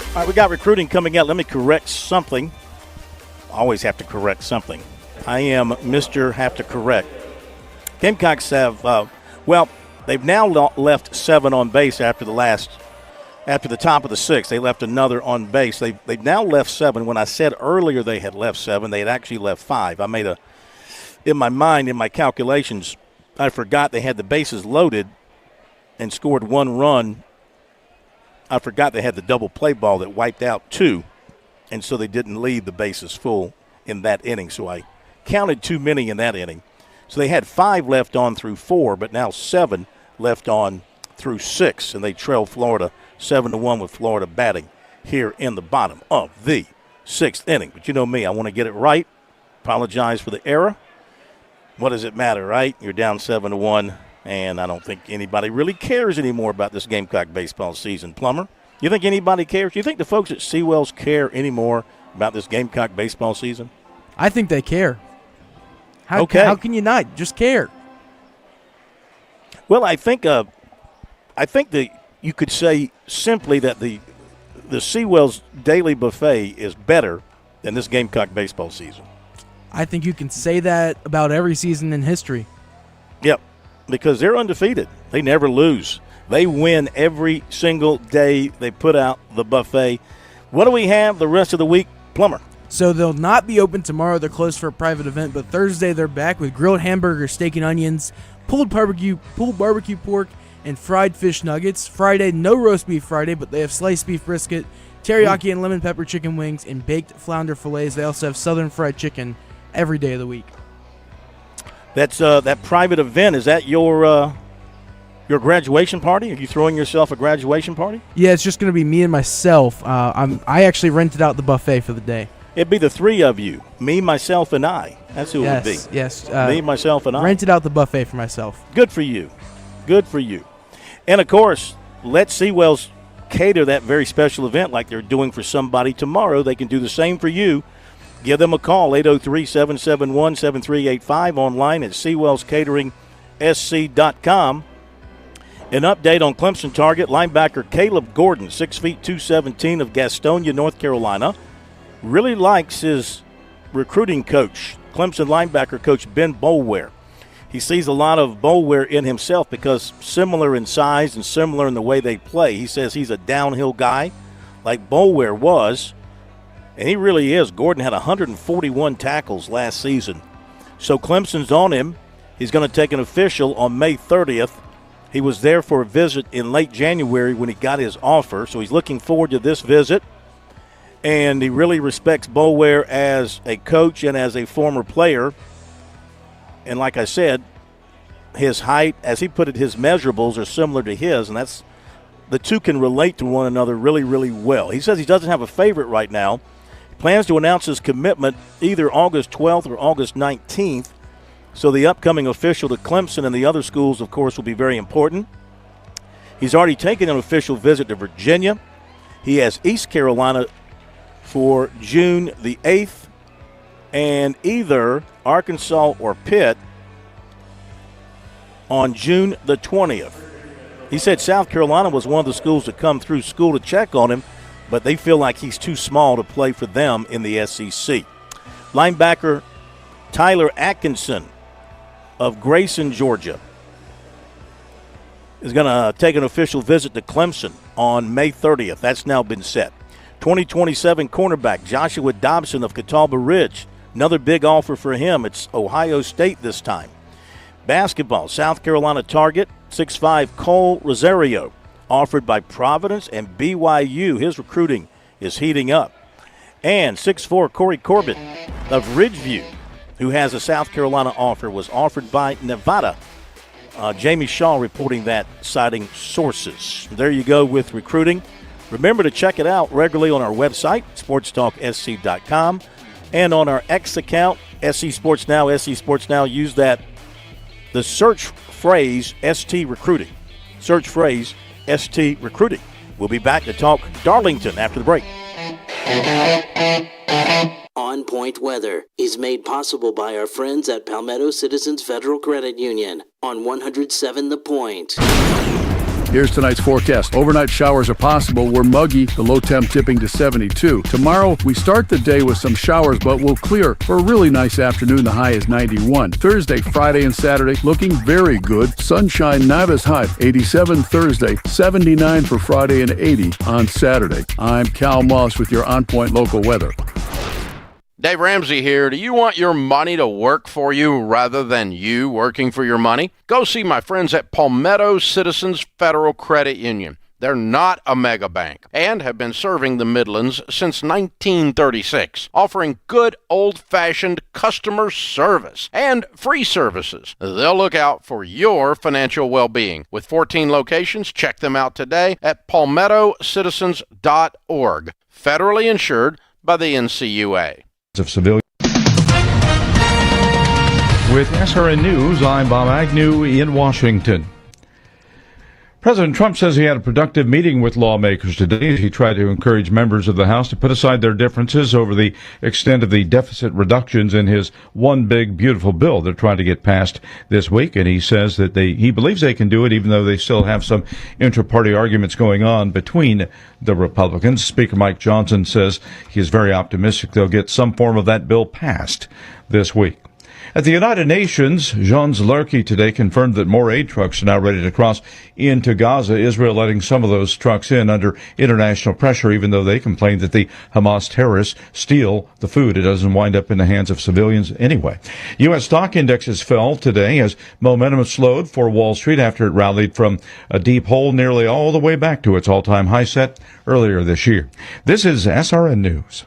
All right, we got recruiting coming out. Let me correct something. Always have to correct something. I am Mr. Have to Correct. Gamecocks have, they've now left 7 on base after the top of the 6th. They left another on base. They've now left 7. When I said earlier they had left 7, they had actually left 5. I made in my mind, in my calculations, I forgot they had the bases loaded and scored 1 run. I forgot they had the double play ball that wiped out 2, and so they didn't leave the bases full in that inning. So I counted too many in that inning. So they had 5 left on through 4, but now 7 left on through 6, and they trail Florida 7-1 with Florida batting here in the bottom of the 6th inning. But you know me, I want to get it right. Apologize for the error. What does it matter, right? You're down 7-1, and I don't think anybody really cares anymore about this Gamecock baseball season. Plummer, you think anybody cares? Do you think the folks at Seawell's care anymore about this Gamecock baseball season? I think they care. How can you not just care? Well, I think that you could say simply that the Seawell's daily buffet is better than this Gamecock baseball season. I think you can say that about every season in history. Yep, because they're undefeated. They never lose. They win every single day they put out the buffet. What do we have the rest of the week, Plummer? So they'll not be open tomorrow. They're closed for a private event, but Thursday they're back with grilled hamburger, steak and onions, pulled barbecue pork, and fried fish nuggets. Friday, no roast beef Friday, but they have sliced beef brisket, teriyaki and lemon pepper chicken wings, and baked flounder fillets. They also have southern fried chicken every day of the week. That's that private event. Is that your graduation party? Are you throwing yourself a graduation party? Yeah, it's just going to be me and myself. I actually rented out the buffet for the day. It'd be the three of you, me, myself, and I. That's who it would be. Yes, me, myself, and I. Rented out the buffet for myself. Good for you. Good for you. And, of course, let Seawells cater that very special event like they're doing for somebody tomorrow. They can do the same for you. Give them a call, 803-771-7385, online at SeawellsCateringSC.com. An update on Clemson target, linebacker Caleb Gordon, 6 feet 217 of Gastonia, North Carolina. Really likes his recruiting coach, Clemson linebacker coach Ben Boulware. He sees a lot of Boulware in himself because similar in size and similar in the way they play. He says he's a downhill guy like Boulware was, and he really is. Gordon had 141 tackles last season. So Clemson's on him. He's going to take an official on May 30th. He was there for a visit in late January when he got his offer, so he's looking forward to this visit. And he really respects Boulware as a coach and as a former player. And like I said, his height, as he put it, his measurables are similar to his, and that's the two can relate to one another really, really well. He says he doesn't have a favorite right now. He plans to announce his commitment either August 12th or August 19th. So the upcoming official to Clemson and the other schools, of course, will be very important. He's already taken an official visit to Virginia. He has East Carolina for June the 8th, and either Arkansas or Pitt on June the 20th. He said South Carolina was one of the schools to come through school to check on him, but they feel like he's too small to play for them in the SEC. Linebacker Tyler Atkinson of Grayson, Georgia, is going to take an official visit to Clemson on May 30th. That's now been set. 2027 cornerback Joshua Dobson of Catawba Ridge. Another big offer for him. It's Ohio State this time. Basketball, South Carolina target, 6'5" Cole Rosario, offered by Providence and BYU. His recruiting is heating up. And 6'4" Corey Corbett of Ridgeview, who has a South Carolina offer, was offered by Nevada. Jamie Shaw reporting that, citing sources. There you go with recruiting. Remember to check it out regularly on our website, SportsTalkSC.com, and on our X account, SC Sports Now, SC Sports Now. Use the search phrase ST Recruiting. Search phrase ST Recruiting. We'll be back to talk Darlington after the break. On Point Weather is made possible by our friends at Palmetto Citizens Federal Credit Union on 107 The Point. Here's tonight's forecast. Overnight showers are possible. We're muggy, the low temp tipping to 72. Tomorrow, we start the day with some showers, but we'll clear for a really nice afternoon. The high is 91. Thursday, Friday, and Saturday looking very good. Sunshine not as hot. 87 Thursday, 79 for Friday, and 80 on Saturday. I'm Cal Moss with your On Point local weather. Dave Ramsey here. Do you want your money to work for you rather than you working for your money? Go see my friends at Palmetto Citizens Federal Credit Union. They're not a mega bank and have been serving the Midlands since 1936, offering good old-fashioned customer service and free services. They'll look out for your financial well-being. With 14 locations, check them out today at palmettocitizens.org. Federally insured by the NCUA. Of civilians. With SRN News, I'm Bob Agnew in Washington. President Trump says he had a productive meeting with lawmakers today. He tried to encourage members of the House to put aside their differences over the extent of the deficit reductions in his one big, beautiful bill they're trying to get passed this week. And he says that he believes they can do it, even though they still have some inter-party arguments going on between the Republicans. Speaker Mike Johnson says he is very optimistic they'll get some form of that bill passed this week. At the United Nations, Jean Zlerke today confirmed that more aid trucks are now ready to cross into Gaza, Israel letting some of those trucks in under international pressure, even though they complained that the Hamas terrorists steal the food. It doesn't wind up in the hands of civilians anyway. U.S. stock indexes fell today as momentum slowed for Wall Street after it rallied from a deep hole nearly all the way back to its all-time high set earlier this year. This is SRN News.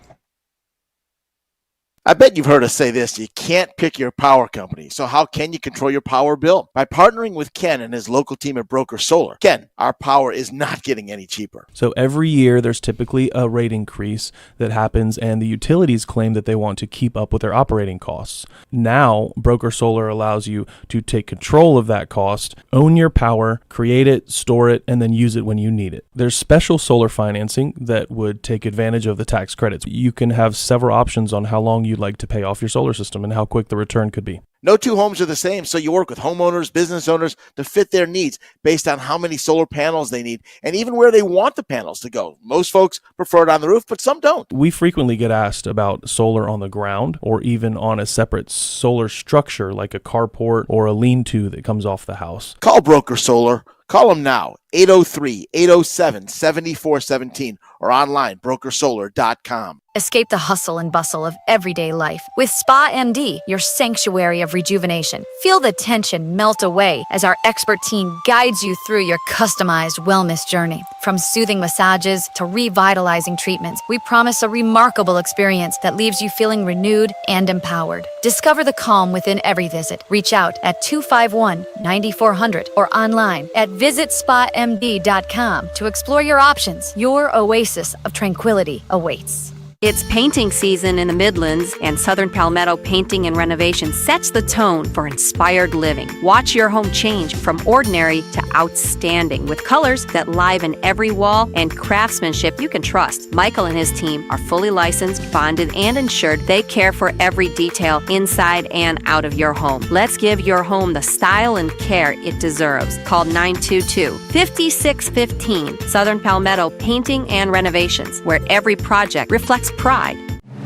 I bet you've heard us say this, you can't pick your power company. So how can you control your power bill? By partnering with Ken and his local team at Broker Solar. Ken, our power is not getting any cheaper. So every year there's typically a rate increase that happens, and the utilities claim that they want to keep up with their operating costs. Now, Broker Solar allows you to take control of that cost, own your power, create it, store it, and then use it when you need it. There's special solar financing that would take advantage of the tax credits. You can have several options on how long you'd like to pay off your solar system and how quick the return could be. No two homes are the same, so you work with homeowners, business owners to fit their needs based on how many solar panels they need and even where they want the panels to go. Most folks prefer it on the roof, but some don't. We frequently get asked about solar on the ground or even on a separate solar structure like a carport or a lean-to that comes off the house. Call Broker Solar. Call them now, 803-807-7417 or online, brokersolar.com. Escape the hustle and bustle of everyday life with Spa MD, your sanctuary of rejuvenation. Feel the tension melt away as our expert team guides you through your customized wellness journey. From soothing massages to revitalizing treatments, we promise a remarkable experience that leaves you feeling renewed and empowered. Discover the calm within every visit. Reach out at 251-9400 or online at visitspamd.com to explore your options. Your oasis of tranquility awaits. It's painting season in the Midlands, and Southern Palmetto Painting and Renovation sets the tone for inspired living. Watch your home change from ordinary to outstanding with colors that liven every wall and craftsmanship you can trust. Michael and his team are fully licensed, bonded, and insured. They care for every detail inside and out of your home. Let's give your home the style and care it deserves. Call 922-5615. Southern Palmetto Painting and Renovations, where every project reflects pride.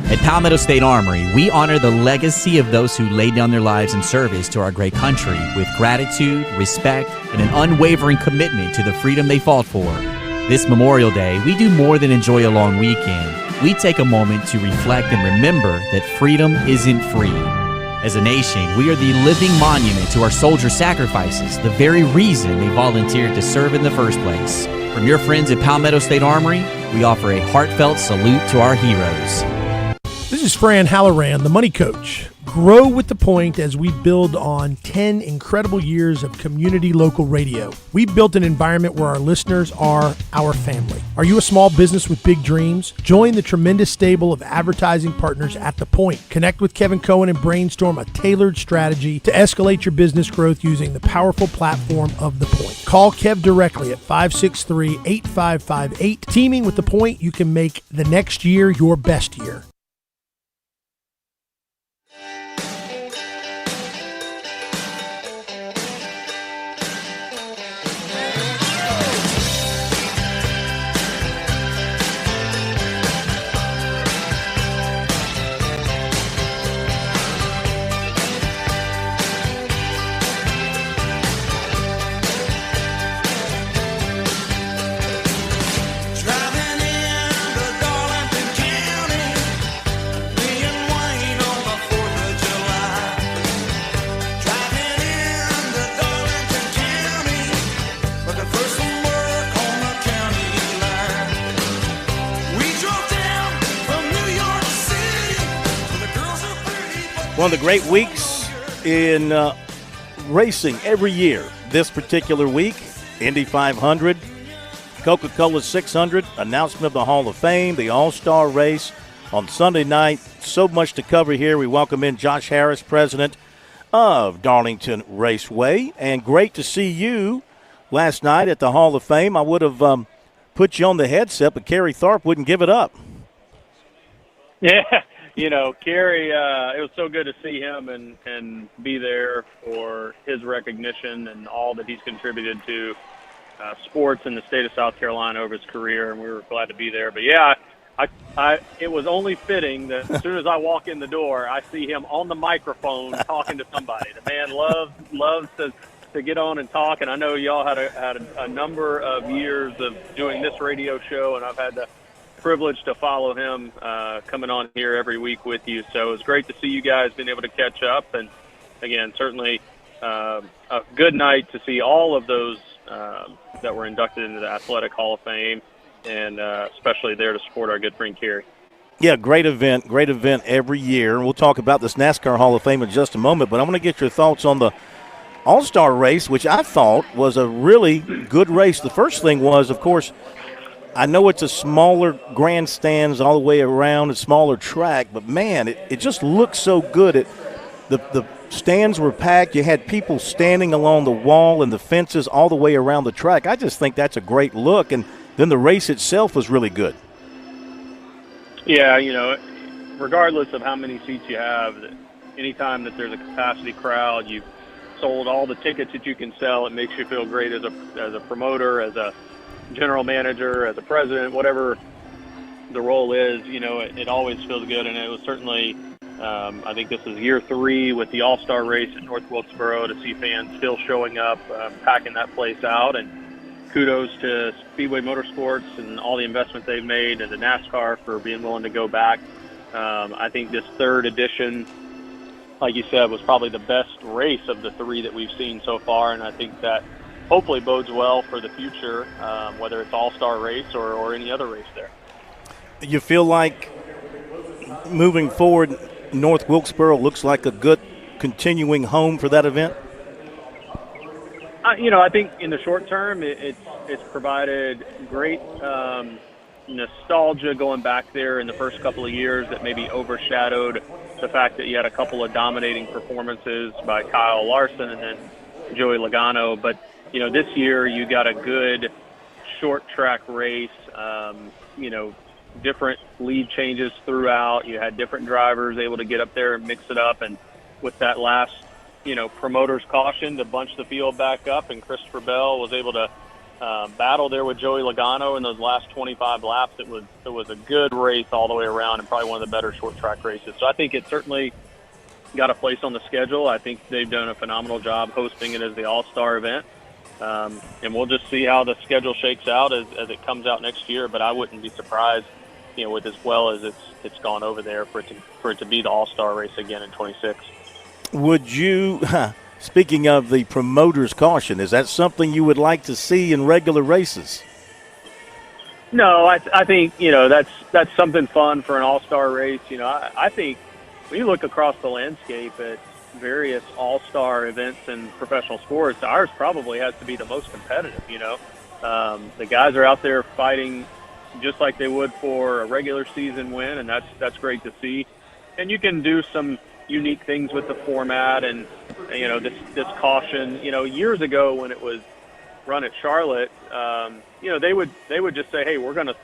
At Palmetto State Armory, we honor the legacy of those who laid down their lives in service to our great country with gratitude, respect, and an unwavering commitment to the freedom they fought for. This Memorial Day, we do more than enjoy a long weekend. We take a moment to reflect and remember that freedom isn't free. As a nation, we are the living monument to our soldiers' sacrifices, the very reason they volunteered to serve in the first place. From your friends at Palmetto State Armory, we offer a heartfelt salute to our heroes. This is Fran Halloran, the Money Coach. Grow with the point as we build on 10 incredible years of community local radio. We built an environment where our listeners are our family. Are you a small business with big dreams? Join the tremendous stable of advertising partners at The Point. Connect with Kevin Cohen and brainstorm a tailored strategy to escalate your business growth using the powerful platform of The Point. Call Kev directly at 563-8558. Teaming with The Point, you can make the next year your best year. One of the great weeks in racing every year. This particular week, Indy 500, Coca-Cola 600, announcement of the Hall of Fame, the All-Star race on Sunday night. So much to cover here. We welcome in Josh Harris, president of Darlington Raceway. And great to see you last night at the Hall of Fame. I would have put you on the headset, but Kerry Tharp wouldn't give it up. Yeah, Kerry, it was so good to see him and be there for his recognition and all that he's contributed to sports in the state of South Carolina over his career, and we were glad to be there. But, yeah, it was only fitting that as soon as I walk in the door, I see him on the microphone talking to somebody. The man loves to get on and talk, and I know y'all had a number of years of doing this radio show, and I've had the privilege to follow him coming on here every week with you. So it was great to see you guys being able to catch up, and again, certainly a good night to see all of those that were inducted into the Athletic Hall of Fame, and especially there to support our good friend Kerry. Yeah, great event every year. We'll talk about this NASCAR Hall of Fame in just a moment, but I want to get your thoughts on the All-Star race, which I thought was a really good race. The first thing was, of course, I know it's a smaller grandstands all the way around, a smaller track, but, man, it just looked so good. The stands were packed. You had people standing along the wall and the fences all the way around the track. I just think that's a great look, and then the race itself was really good. Yeah, regardless of how many seats you have, anytime that there's a capacity crowd, you've sold all the tickets that you can sell. It makes you feel great as a promoter, as a general manager, as a president, whatever the role is. It always feels good, and it was certainly I think this is year 3 with the All-Star race at North Wilkesboro to see fans still showing up, packing that place out, and kudos to Speedway Motorsports and all the investment they've made, and to NASCAR for being willing to go back. I think this 3rd edition, like you said, was probably the best race of the 3 that we've seen so far, and I think that hopefully bodes well for the future, whether it's All-Star race or any other race there. You feel like moving forward, North Wilkesboro looks like a good continuing home for that event? I think in the short term, it's provided great nostalgia going back there in the first couple of years that maybe overshadowed the fact that you had a couple of dominating performances by Kyle Larson and then Joey Logano. But, this year you got a good short track race, different lead changes throughout. You had different drivers able to get up there and mix it up. And with that last, promoter's caution to bunch the field back up, and Christopher Bell was able to battle there with Joey Logano in those last 25 laps. It was a good race all the way around, and probably one of the better short track races. So I think it certainly got a place on the schedule. I think they've done a phenomenal job hosting it as the All-Star event. And we'll just see how the schedule shakes out as it comes out next year. But I wouldn't be surprised, with as well as it's gone over there for it to be the All-Star race again in 26. Would you, speaking of the promoter's caution, is that something you would like to see in regular races? No, I think, that's something fun for an all-star race. I think when you look across the landscape at various all-star events in professional sports, ours probably has to be the most competitive, The guys are out there fighting just like they would for a regular season win, and that's great to see. And you can do some unique things with the format and, this caution. Years ago when it was run at Charlotte, they would just say, hey, we're gonna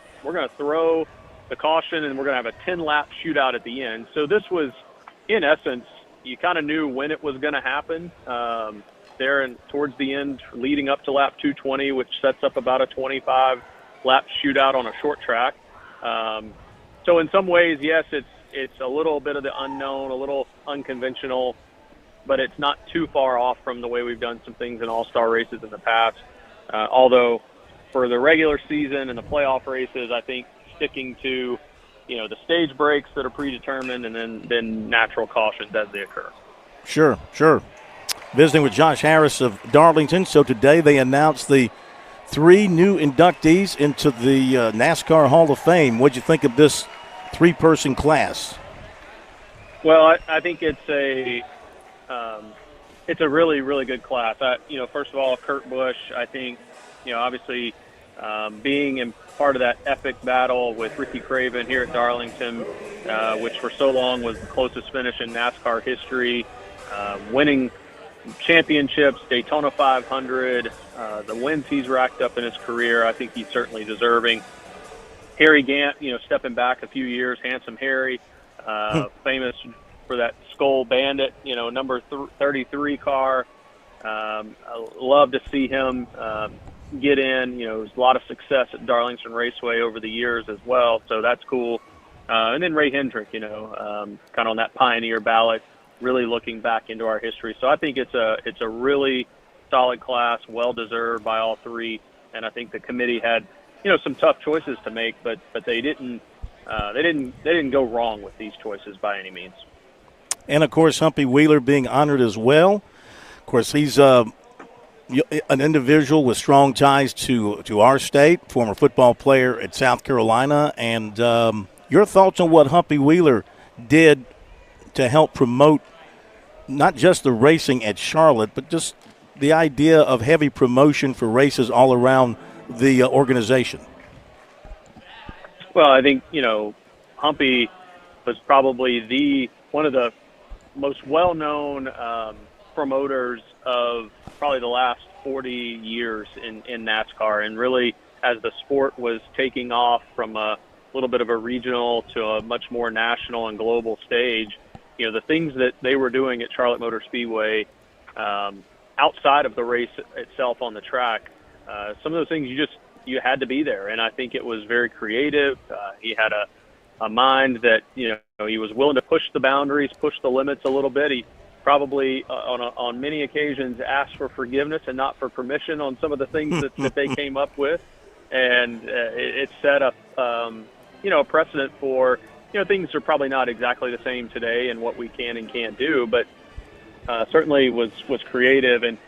throw the caution and we're gonna have a 10-lap shootout at the end. So this was, in essence, you kind of knew when it was going to happen there and towards the end leading up to lap 220, which sets up about a 25-lap shootout on a short track. So in some ways, yes, it's a little bit of the unknown, a little unconventional, but it's not too far off from the way we've done some things in all-star races in the past. Although for the regular season and the playoff races, I think sticking to the stage breaks that are predetermined and then natural cautions as they occur. Sure. Visiting with Josh Harris of Darlington. So today they announced the 3 new inductees into the NASCAR Hall of Fame. What'd you think of this 3-person class? Well, I think it's a really, really good class. First of all, Kurt Busch, I think, obviously being in part of that epic battle with Ricky Craven here at Darlington, which for so long was the closest finish in NASCAR history, winning championships, Daytona 500, the wins he's racked up in his career. I think he's certainly deserving. Harry Gant, stepping back a few years, Handsome Harry, famous for that Skull Bandit, number 33 car. I love to see him get in. There's a lot of success at Darlington Raceway over the years as well, so that's cool. And then Ray Hendrick, kind of on that pioneer ballot, really looking back into our history. So I think it's a really solid class, well deserved by all three. And I think the committee had, some tough choices to make, but they didn't go wrong with these choices by any means. And of course, Humpy Wheeler being honored as well. Of course, he's an individual with strong ties to our state, former football player at South Carolina. And your thoughts on what Humpy Wheeler did to help promote not just the racing at Charlotte, but just the idea of heavy promotion for races all around the organization? Well, I think, Humpy was probably one of the most well-known promoters of probably the last 40 years in NASCAR. And really, as the sport was taking off from a little bit of a regional to a much more national and global stage, the things that they were doing at Charlotte Motor Speedway outside of the race itself on the track, some of those things you had to be there. And I think it was very creative. He had a mind that, he was willing to push the boundaries, push the limits a little bit. He probably on many occasions asked for forgiveness and not for permission on some of the things that they came up with. And it set up, a precedent for, things are probably not exactly the same today and what we can and can't do, but certainly was creative. And,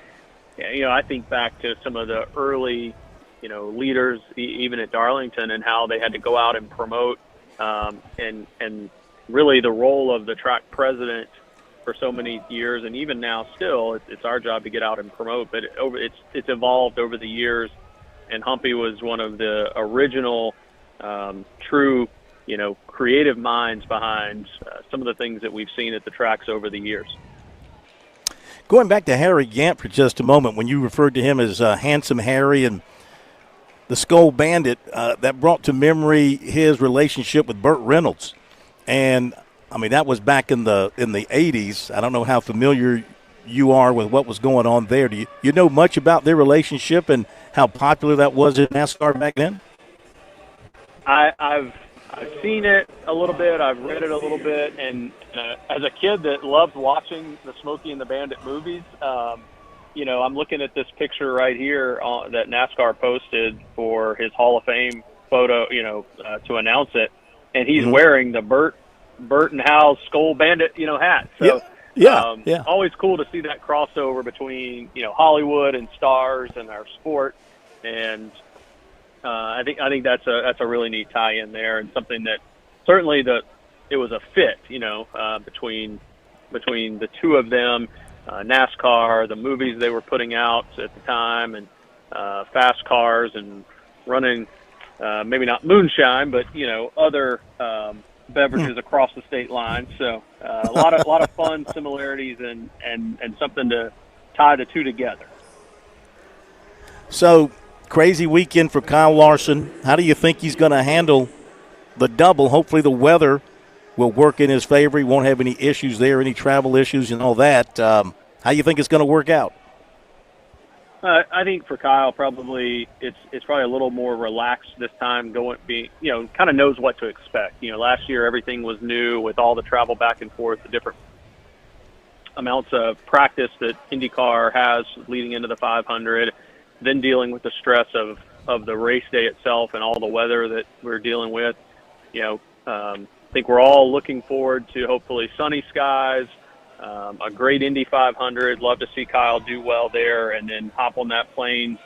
I think back to some of the early, leaders, even at Darlington, and how they had to go out and promote, and really the role of the track president for so many years, and even now still, it's our job to get out and promote. But it's evolved over the years, and Humpy was one of the original true, creative minds behind some of the things that we've seen at the tracks over the years. Going back to Harry Gant for just a moment, when you referred to him as Handsome Harry and the Skull Bandit, that brought to memory his relationship with Burt Reynolds. And, I mean, that was back in the 80s. I don't know how familiar you are with what was going on there. Do you know much about their relationship and how popular that was in NASCAR back then? I've seen it a little bit. I've read it a little bit. And as a kid that loved watching the Smokey and the Bandit movies, I'm looking at this picture right here that NASCAR posted for his Hall of Fame photo, to announce it. And he's wearing the Burt and Hal's Skull Bandit, hat. So, yeah. Always cool to see that crossover between, Hollywood and stars and our sport. And I think that's a really neat tie-in there, and something that certainly it was a fit, between the two of them, NASCAR, the movies they were putting out at the time, and fast cars and running, maybe not moonshine, but other beverages across the state line. So a lot of fun similarities and something to tie the two together. So, crazy weekend for Kyle Larson. How do you think he's going to handle the double? Hopefully the weather will work in his favor. He won't have any issues there, any travel issues and all that. How do you think it's going to work out? I think for Kyle, probably it's probably a little more relaxed this time. Kind of knows what to expect. Last year everything was new with all the travel back and forth, the different amounts of practice that IndyCar has leading into the 500. Then dealing with the stress of the race day itself and all the weather that we're dealing with. I think we're all looking forward to hopefully sunny skies, a great Indy 500. Love to see Kyle do well there, and then hop on that plane,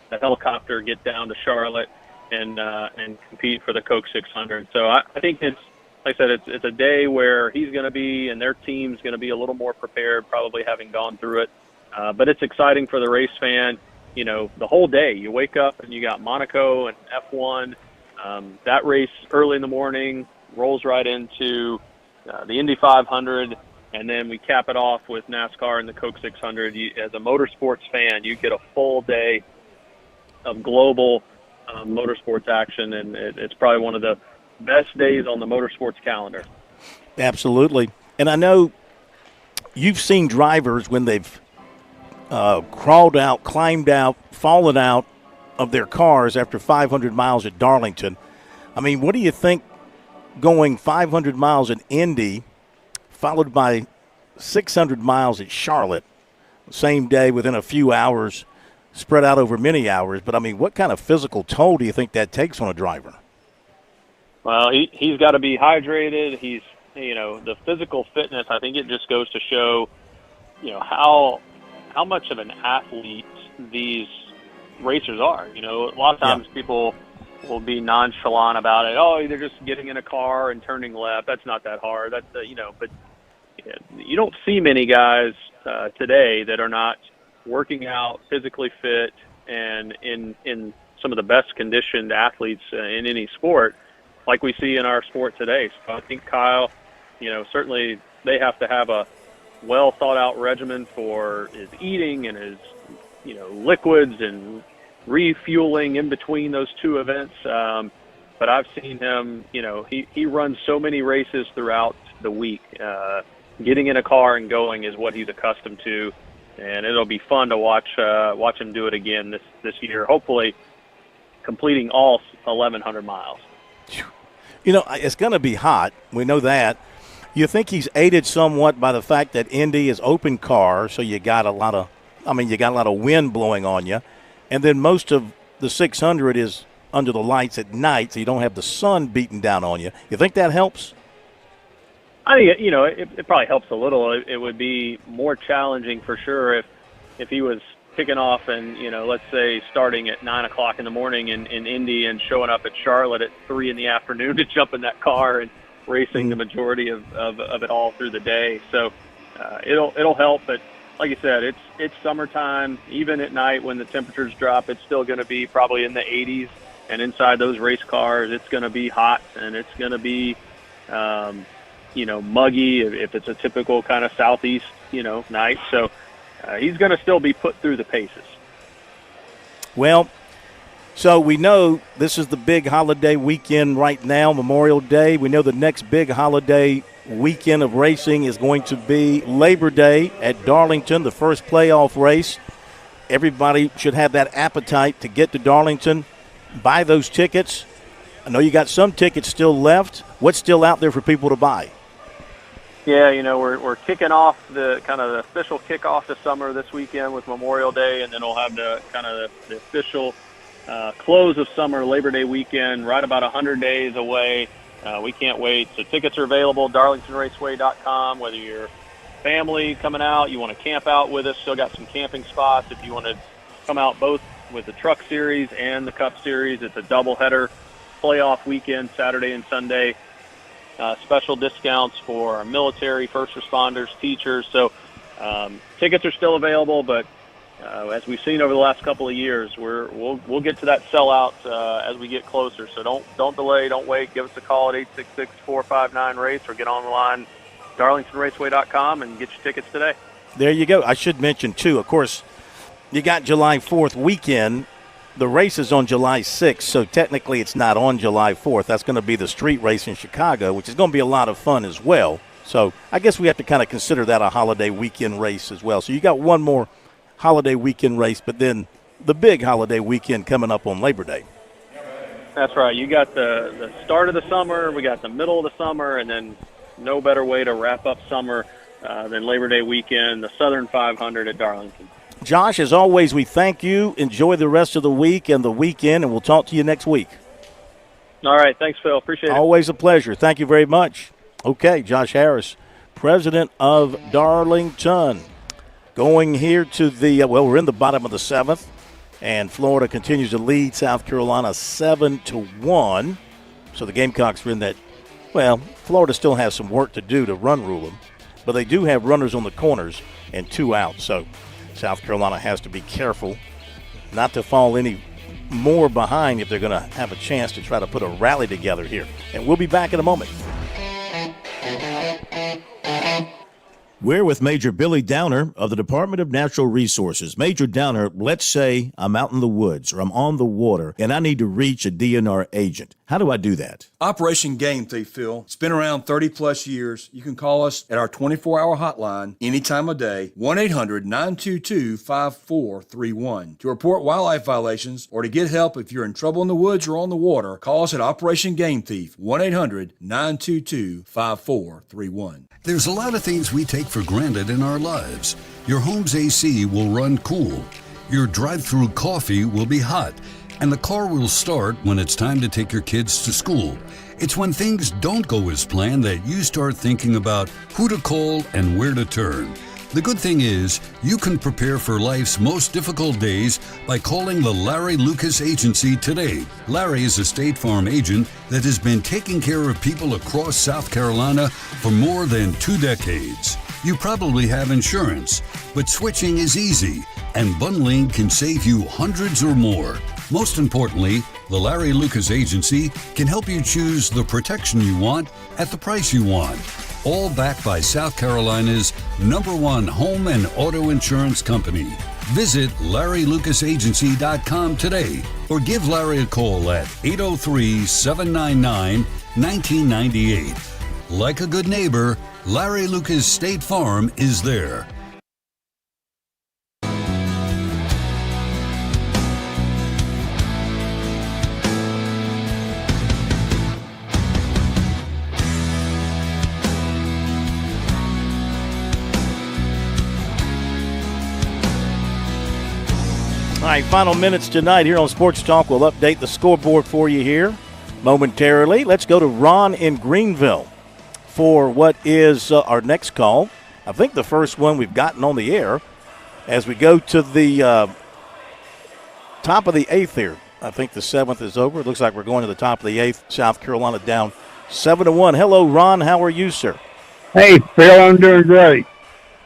the helicopter, get down to Charlotte and compete for the Coke 600. So I think it's, like I said, it's a day where he's going to be, and their team's going to be a little more prepared, probably having gone through it. But it's exciting for the race fan. The whole day. You wake up and you got Monaco and F1. That race early in the morning rolls right into the Indy 500. And then we cap it off with NASCAR and the Coke 600. As a motorsports fan, you get a full day of global motorsports action, and it's probably one of the best days on the motorsports calendar. Absolutely. And I know you've seen drivers when they've crawled out, climbed out, fallen out of their cars after 500 miles at Darlington. I mean, what do you think going 500 miles at Indy, followed by 600 miles at Charlotte, same day within a few hours, spread out over many hours? But, I mean, what kind of physical toll do you think that takes on a driver? Well, he's got to be hydrated. He's, the physical fitness, I think it just goes to show, how much of an athlete these racers are. A lot of times people will be nonchalant about it. Oh, they're just getting in a car and turning left. That's not that hard. That's but you don't see many guys today that are not working out, physically fit, and in some of the best conditioned athletes in any sport, like we see in our sport today. So I think Kyle, certainly they have to have a well thought out regimen for his eating and his, liquids and refueling in between those two events. But I've seen him, he runs so many races throughout the week. Getting in a car and going is what he's accustomed to, and it'll be fun to watch him do it again this year, hopefully completing all 1,100 miles. It's going to be hot. We know that. You think he's aided somewhat by the fact that Indy is open car, so you got a lot of wind blowing on you, and then most of the 600 is under the lights at night, so you don't have the sun beating down on you. You think that helps? I think it probably helps a little. It would be more challenging for sure if he was kicking off and let's say starting at 9 o'clock in the morning in Indy and showing up at Charlotte at 3 in the afternoon to jump in that car and racing the majority of it all through the day. So it'll help, but like you said, it's summertime. Even at night when the temperatures drop, it's still going to be probably in the 80s, and inside those race cars, it's going to be hot and it's going to be muggy if it's a typical kind of southeast night. So he's going to still be put through the paces. Well, so we know this is the big holiday weekend right now, Memorial Day. We know the next big holiday weekend of racing is going to be Labor Day at Darlington, the first playoff race. Everybody should have that appetite to get to Darlington, buy those tickets. I know you got some tickets still left. What's still out there for people to buy? Yeah, we're kicking off the kind of the official kickoff to summer this weekend with Memorial Day, and then we'll have the kind of the official close of summer, Labor Day weekend, right about 100 days away. We can't wait. So tickets are available, darlingtonraceway.com, whether you're family coming out, you want to camp out with us, still got some camping spots. If you want to come out both with the Truck Series and the Cup Series, it's a doubleheader playoff weekend, Saturday and Sunday. Special discounts for our military, first responders, teachers. So tickets are still available, but as we've seen over the last couple of years, we'll get to that sellout as we get closer. So don't delay, don't wait. Give us a call at 866-459-RACE or get on the line, darlingtonraceway.com, and get your tickets today. There you go. I should mention, too, of course, you got July 4th weekend. The race is on July 6th, so technically it's not on July 4th. That's going to be the street race in Chicago, which is going to be a lot of fun as well. So I guess we have to kind of consider that a holiday weekend race as well. So you got one more holiday weekend race, but then the big holiday weekend coming up on Labor Day. That's right. You got the start of the summer, we got the middle of the summer, and then no better way to wrap up summer than Labor Day weekend, the Southern 500 at Darlington. Josh, as always, we thank you. Enjoy the rest of the week and the weekend, and we'll talk to you next week. All right. Thanks, Phil. Appreciate it. Always a pleasure. Thank you very much. Okay, Josh Harris, president of Darlington. Going here to we're in the bottom of the 7th, and Florida continues to lead South Carolina 7-1. So the Gamecocks are in that. Well, Florida still has some work to do to run rule them, but they do have runners on the corners and 2 out. So South Carolina has to be careful not to fall any more behind if they're going to have a chance to try to put a rally together here. And we'll be back in a moment. We're with Major Billy Downer of the Department of Natural Resources. Major Downer, let's say I'm out in the woods or I'm on the water and I need to reach a DNR agent. How do I do that? Operation Game Thief, Phil. It's been around 30-plus years. You can call us at our 24-hour hotline any time of day, 1-800-922-5431. To report wildlife violations or to get help if you're in trouble in the woods or on the water, call us at Operation Game Thief, 1-800-922-5431. There's a lot of things we take for granted in our lives. Your home's AC will run cool. Your drive-through coffee will be hot. And the car will start when it's time to take your kids to school. It's when things don't go as planned that you start thinking about who to call and where to turn. The good thing is, you can prepare for life's most difficult days by calling the Larry Lucas Agency today. Larry is a State Farm agent that has been taking care of people across South Carolina for more than 2 decades. You probably have insurance, but switching is easy, and bundling can save you hundreds or more. Most importantly, the Larry Lucas Agency can help you choose the protection you want at the price you want. All backed by South Carolina's #1 home and auto insurance company. Visit LarryLucasAgency.com today or give Larry a call at 803-799-1998. Like a good neighbor, Larry Lucas State Farm is there. All right, final minutes tonight here on Sports Talk. We'll update the scoreboard for you here momentarily. Let's go to Ron in Greenville for what is our next call. I think the first one we've gotten on the air as we go to the top of the 8th here. I think the 7th is over. It looks like we're going to the top of the 8th. South Carolina down 7-1. Hello, Ron. How are you, sir? Hey, Phil, I'm doing great.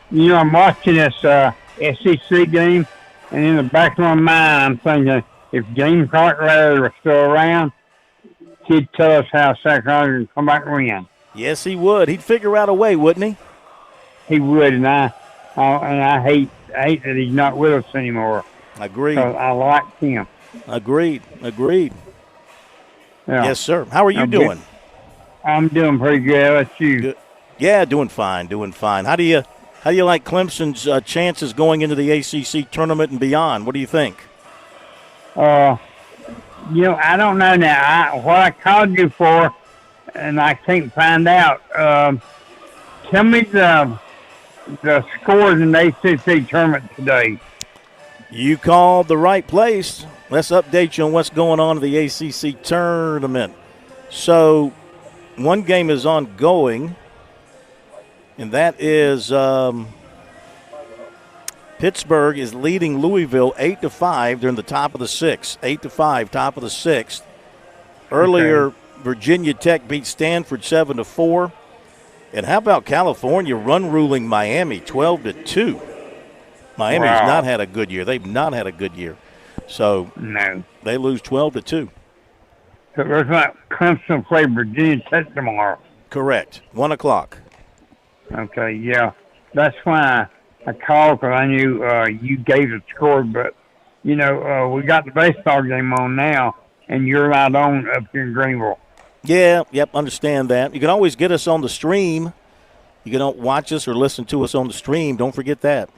You know, I'm watching this SEC game. And in the back of my mind, I'm thinking, if James Cartwright was still around, he'd tell us how South Carolina would come back and win. Yes, he would. He'd figure out a way, wouldn't he? He would, and I hate that he's not with us anymore. Agreed. I like him. Agreed. Yeah. Yes, sir. How are you doing? I'm doing pretty good. How about you? Good. Yeah, doing fine. How do you like Clemson's chances going into the ACC tournament and beyond? What do you think? I don't know now. What I called you for, and I can't find out. Tell me the scores in the ACC tournament today. You called the right place. Let's update you on what's going on in the ACC tournament. So, one game is ongoing. And that is Pittsburgh is leading Louisville 8-5. They're in the top of the 6th. 8-5, top of the 6th. Earlier, Virginia Tech beat Stanford 7-4. And how about California run-ruling Miami 12-2? Miami's not had a good year. They've not had a good year. So they lose 12-2. So it looks like Clemson play Virginia Tech tomorrow. Correct. 1 o'clock. Okay, yeah. That's why I called, because I knew you gave the score. But, we got the baseball game on now, and you're not on up here in Greenville. Yeah, understand that. You can always get us on the stream. You can watch us or listen to us on the stream. Don't forget that.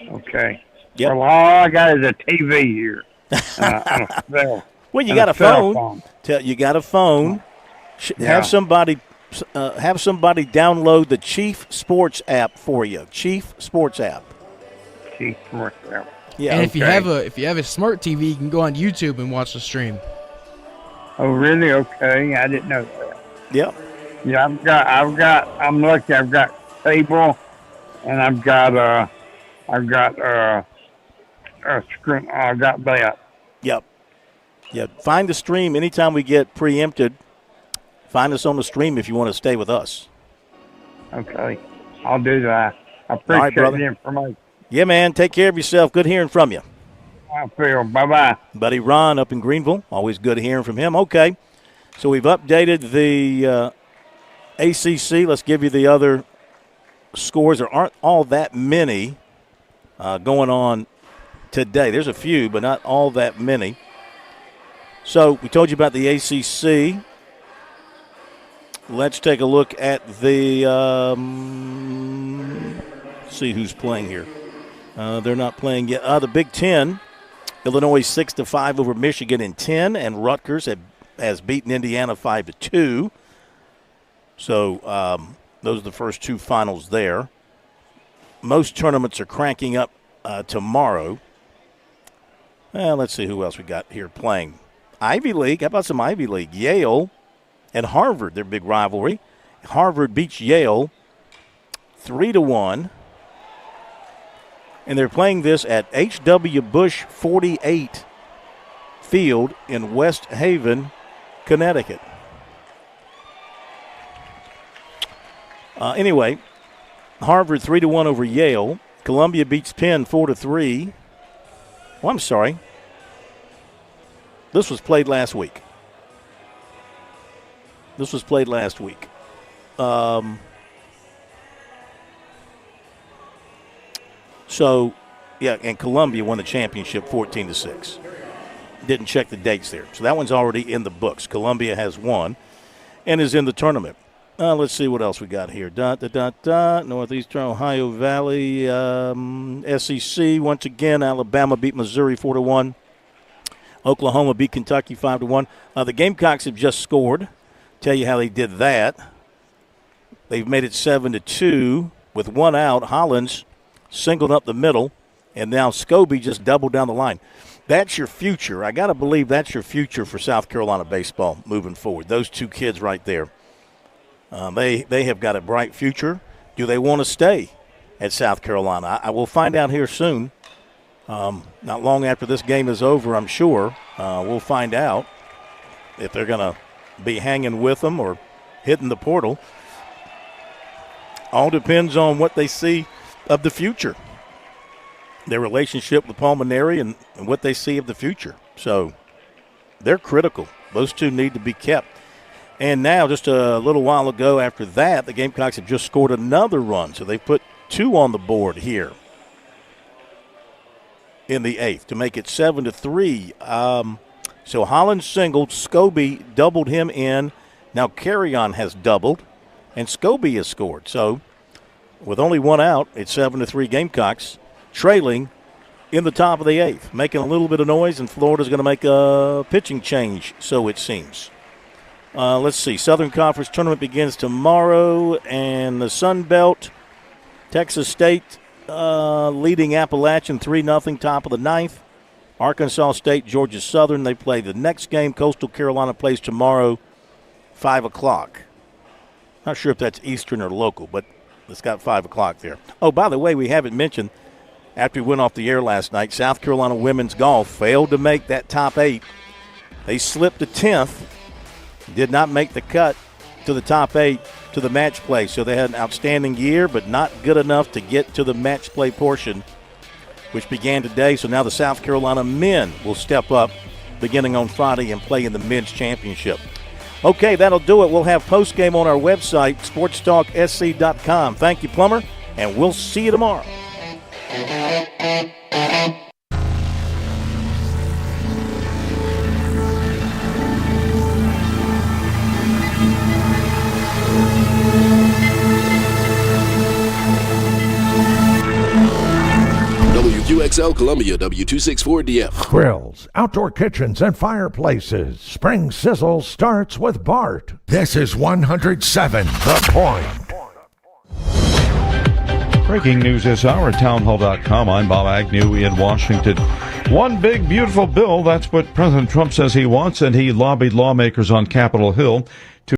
Okay. Yep. Well, all I got is a TV here. Well, you got a phone. You got a phone. Yeah. Have somebody download the Chief Sports app for you. Chief Sports app. Chief Sports app. Yeah. And if you have a smart TV, you can go on YouTube and watch the stream. Oh, really? Okay, I didn't know that. Yep. Yeah, I'm lucky. I've got cable, and I've got a screen. I got that. Yep. Find the stream anytime we get preempted. Find us on the stream if you want to stay with us. Okay, I'll do that. I appreciate the information. Yeah, man. Take care of yourself. Good hearing from you. I feel. Bye-bye. Buddy Ron up in Greenville. Always good hearing from him. Okay, so we've updated the ACC. Let's give you the other scores. There aren't all that many going on today. There's a few, but not all that many. So we told you about the ACC. Let's take a look at the see who's playing here. They're not playing yet. The Big Ten, Illinois 6-5 over Michigan in 10, and Rutgers has beaten Indiana 5-2. So those are the first two finals there. Most tournaments are cranking up tomorrow. Let's see who else we got here playing. Ivy League. How about some Ivy League? Yale and Harvard, their big rivalry. Harvard beats Yale 3-1. And they're playing this at H.W. Bush 48 Field in West Haven, Connecticut. Anyway, Harvard 3-1 over Yale. Columbia beats Penn 4-3. Well, I'm sorry. This was played last week. So, yeah, and Columbia won the championship 14-6. Didn't check the dates there. So that one's already in the books. Columbia has won and is in the tournament. Let's see what else we got here. Northeastern Ohio Valley, SEC. Once again, Alabama beat Missouri 4-1. Oklahoma beat Kentucky 5-1. The Gamecocks have just scored. Tell you how they did that. They've made it 7-2 with one out. Hollins singled up the middle, and now Scobie just doubled down the line. That's your future. I got to believe that's your future for South Carolina baseball moving forward. Those two kids right there. They have got a bright future. Do they want to stay at South Carolina? I will find out here soon. Not long after this game is over, I'm sure. We'll find out if they're going to be hanging with them or hitting the portal. All depends on what they see of the future, their relationship with Palmineri and what they see of the future. So they're critical. Those two need to be kept. And now, just a little while ago after that, the Gamecocks have just scored another run. So they put two on the board here in the eighth to make it 7-3. So Hollins singled, Scobie doubled him in. Now Carrion has doubled, and Scobie has scored. So with only one out, it's 7-3 Gamecocks, trailing in the top of the eighth, making a little bit of noise, and Florida's going to make a pitching change, so it seems. Let's see. Southern Conference tournament begins tomorrow, and the Sun Belt, Texas State leading Appalachian 3-0, top of the ninth. Arkansas State, Georgia Southern, they play the next game. Coastal Carolina plays tomorrow, 5 o'clock. Not sure if that's Eastern or local, but it's got 5 o'clock there. Oh, by the way, we haven't mentioned, after we went off the air last night, South Carolina women's golf failed to make that top 8. They slipped to 10th, did not make the cut to the top 8 to the match play. So they had an outstanding year, but not good enough to get to the match play portion, which began today. So now the South Carolina men will step up beginning on Friday and play in the men's championship. Okay, that'll do it. We'll have postgame on our website, SportsTalkSC.com. Thank you, Plummer, and we'll see you tomorrow. WQXL Columbia, W264DF. Grills, outdoor kitchens, and fireplaces. Spring Sizzle starts with Bart. This is 107 The Point. Breaking news this hour at townhall.com. I'm Bob Agnew in Washington. One big, beautiful bill. That's what President Trump says he wants, and he lobbied lawmakers on Capitol Hill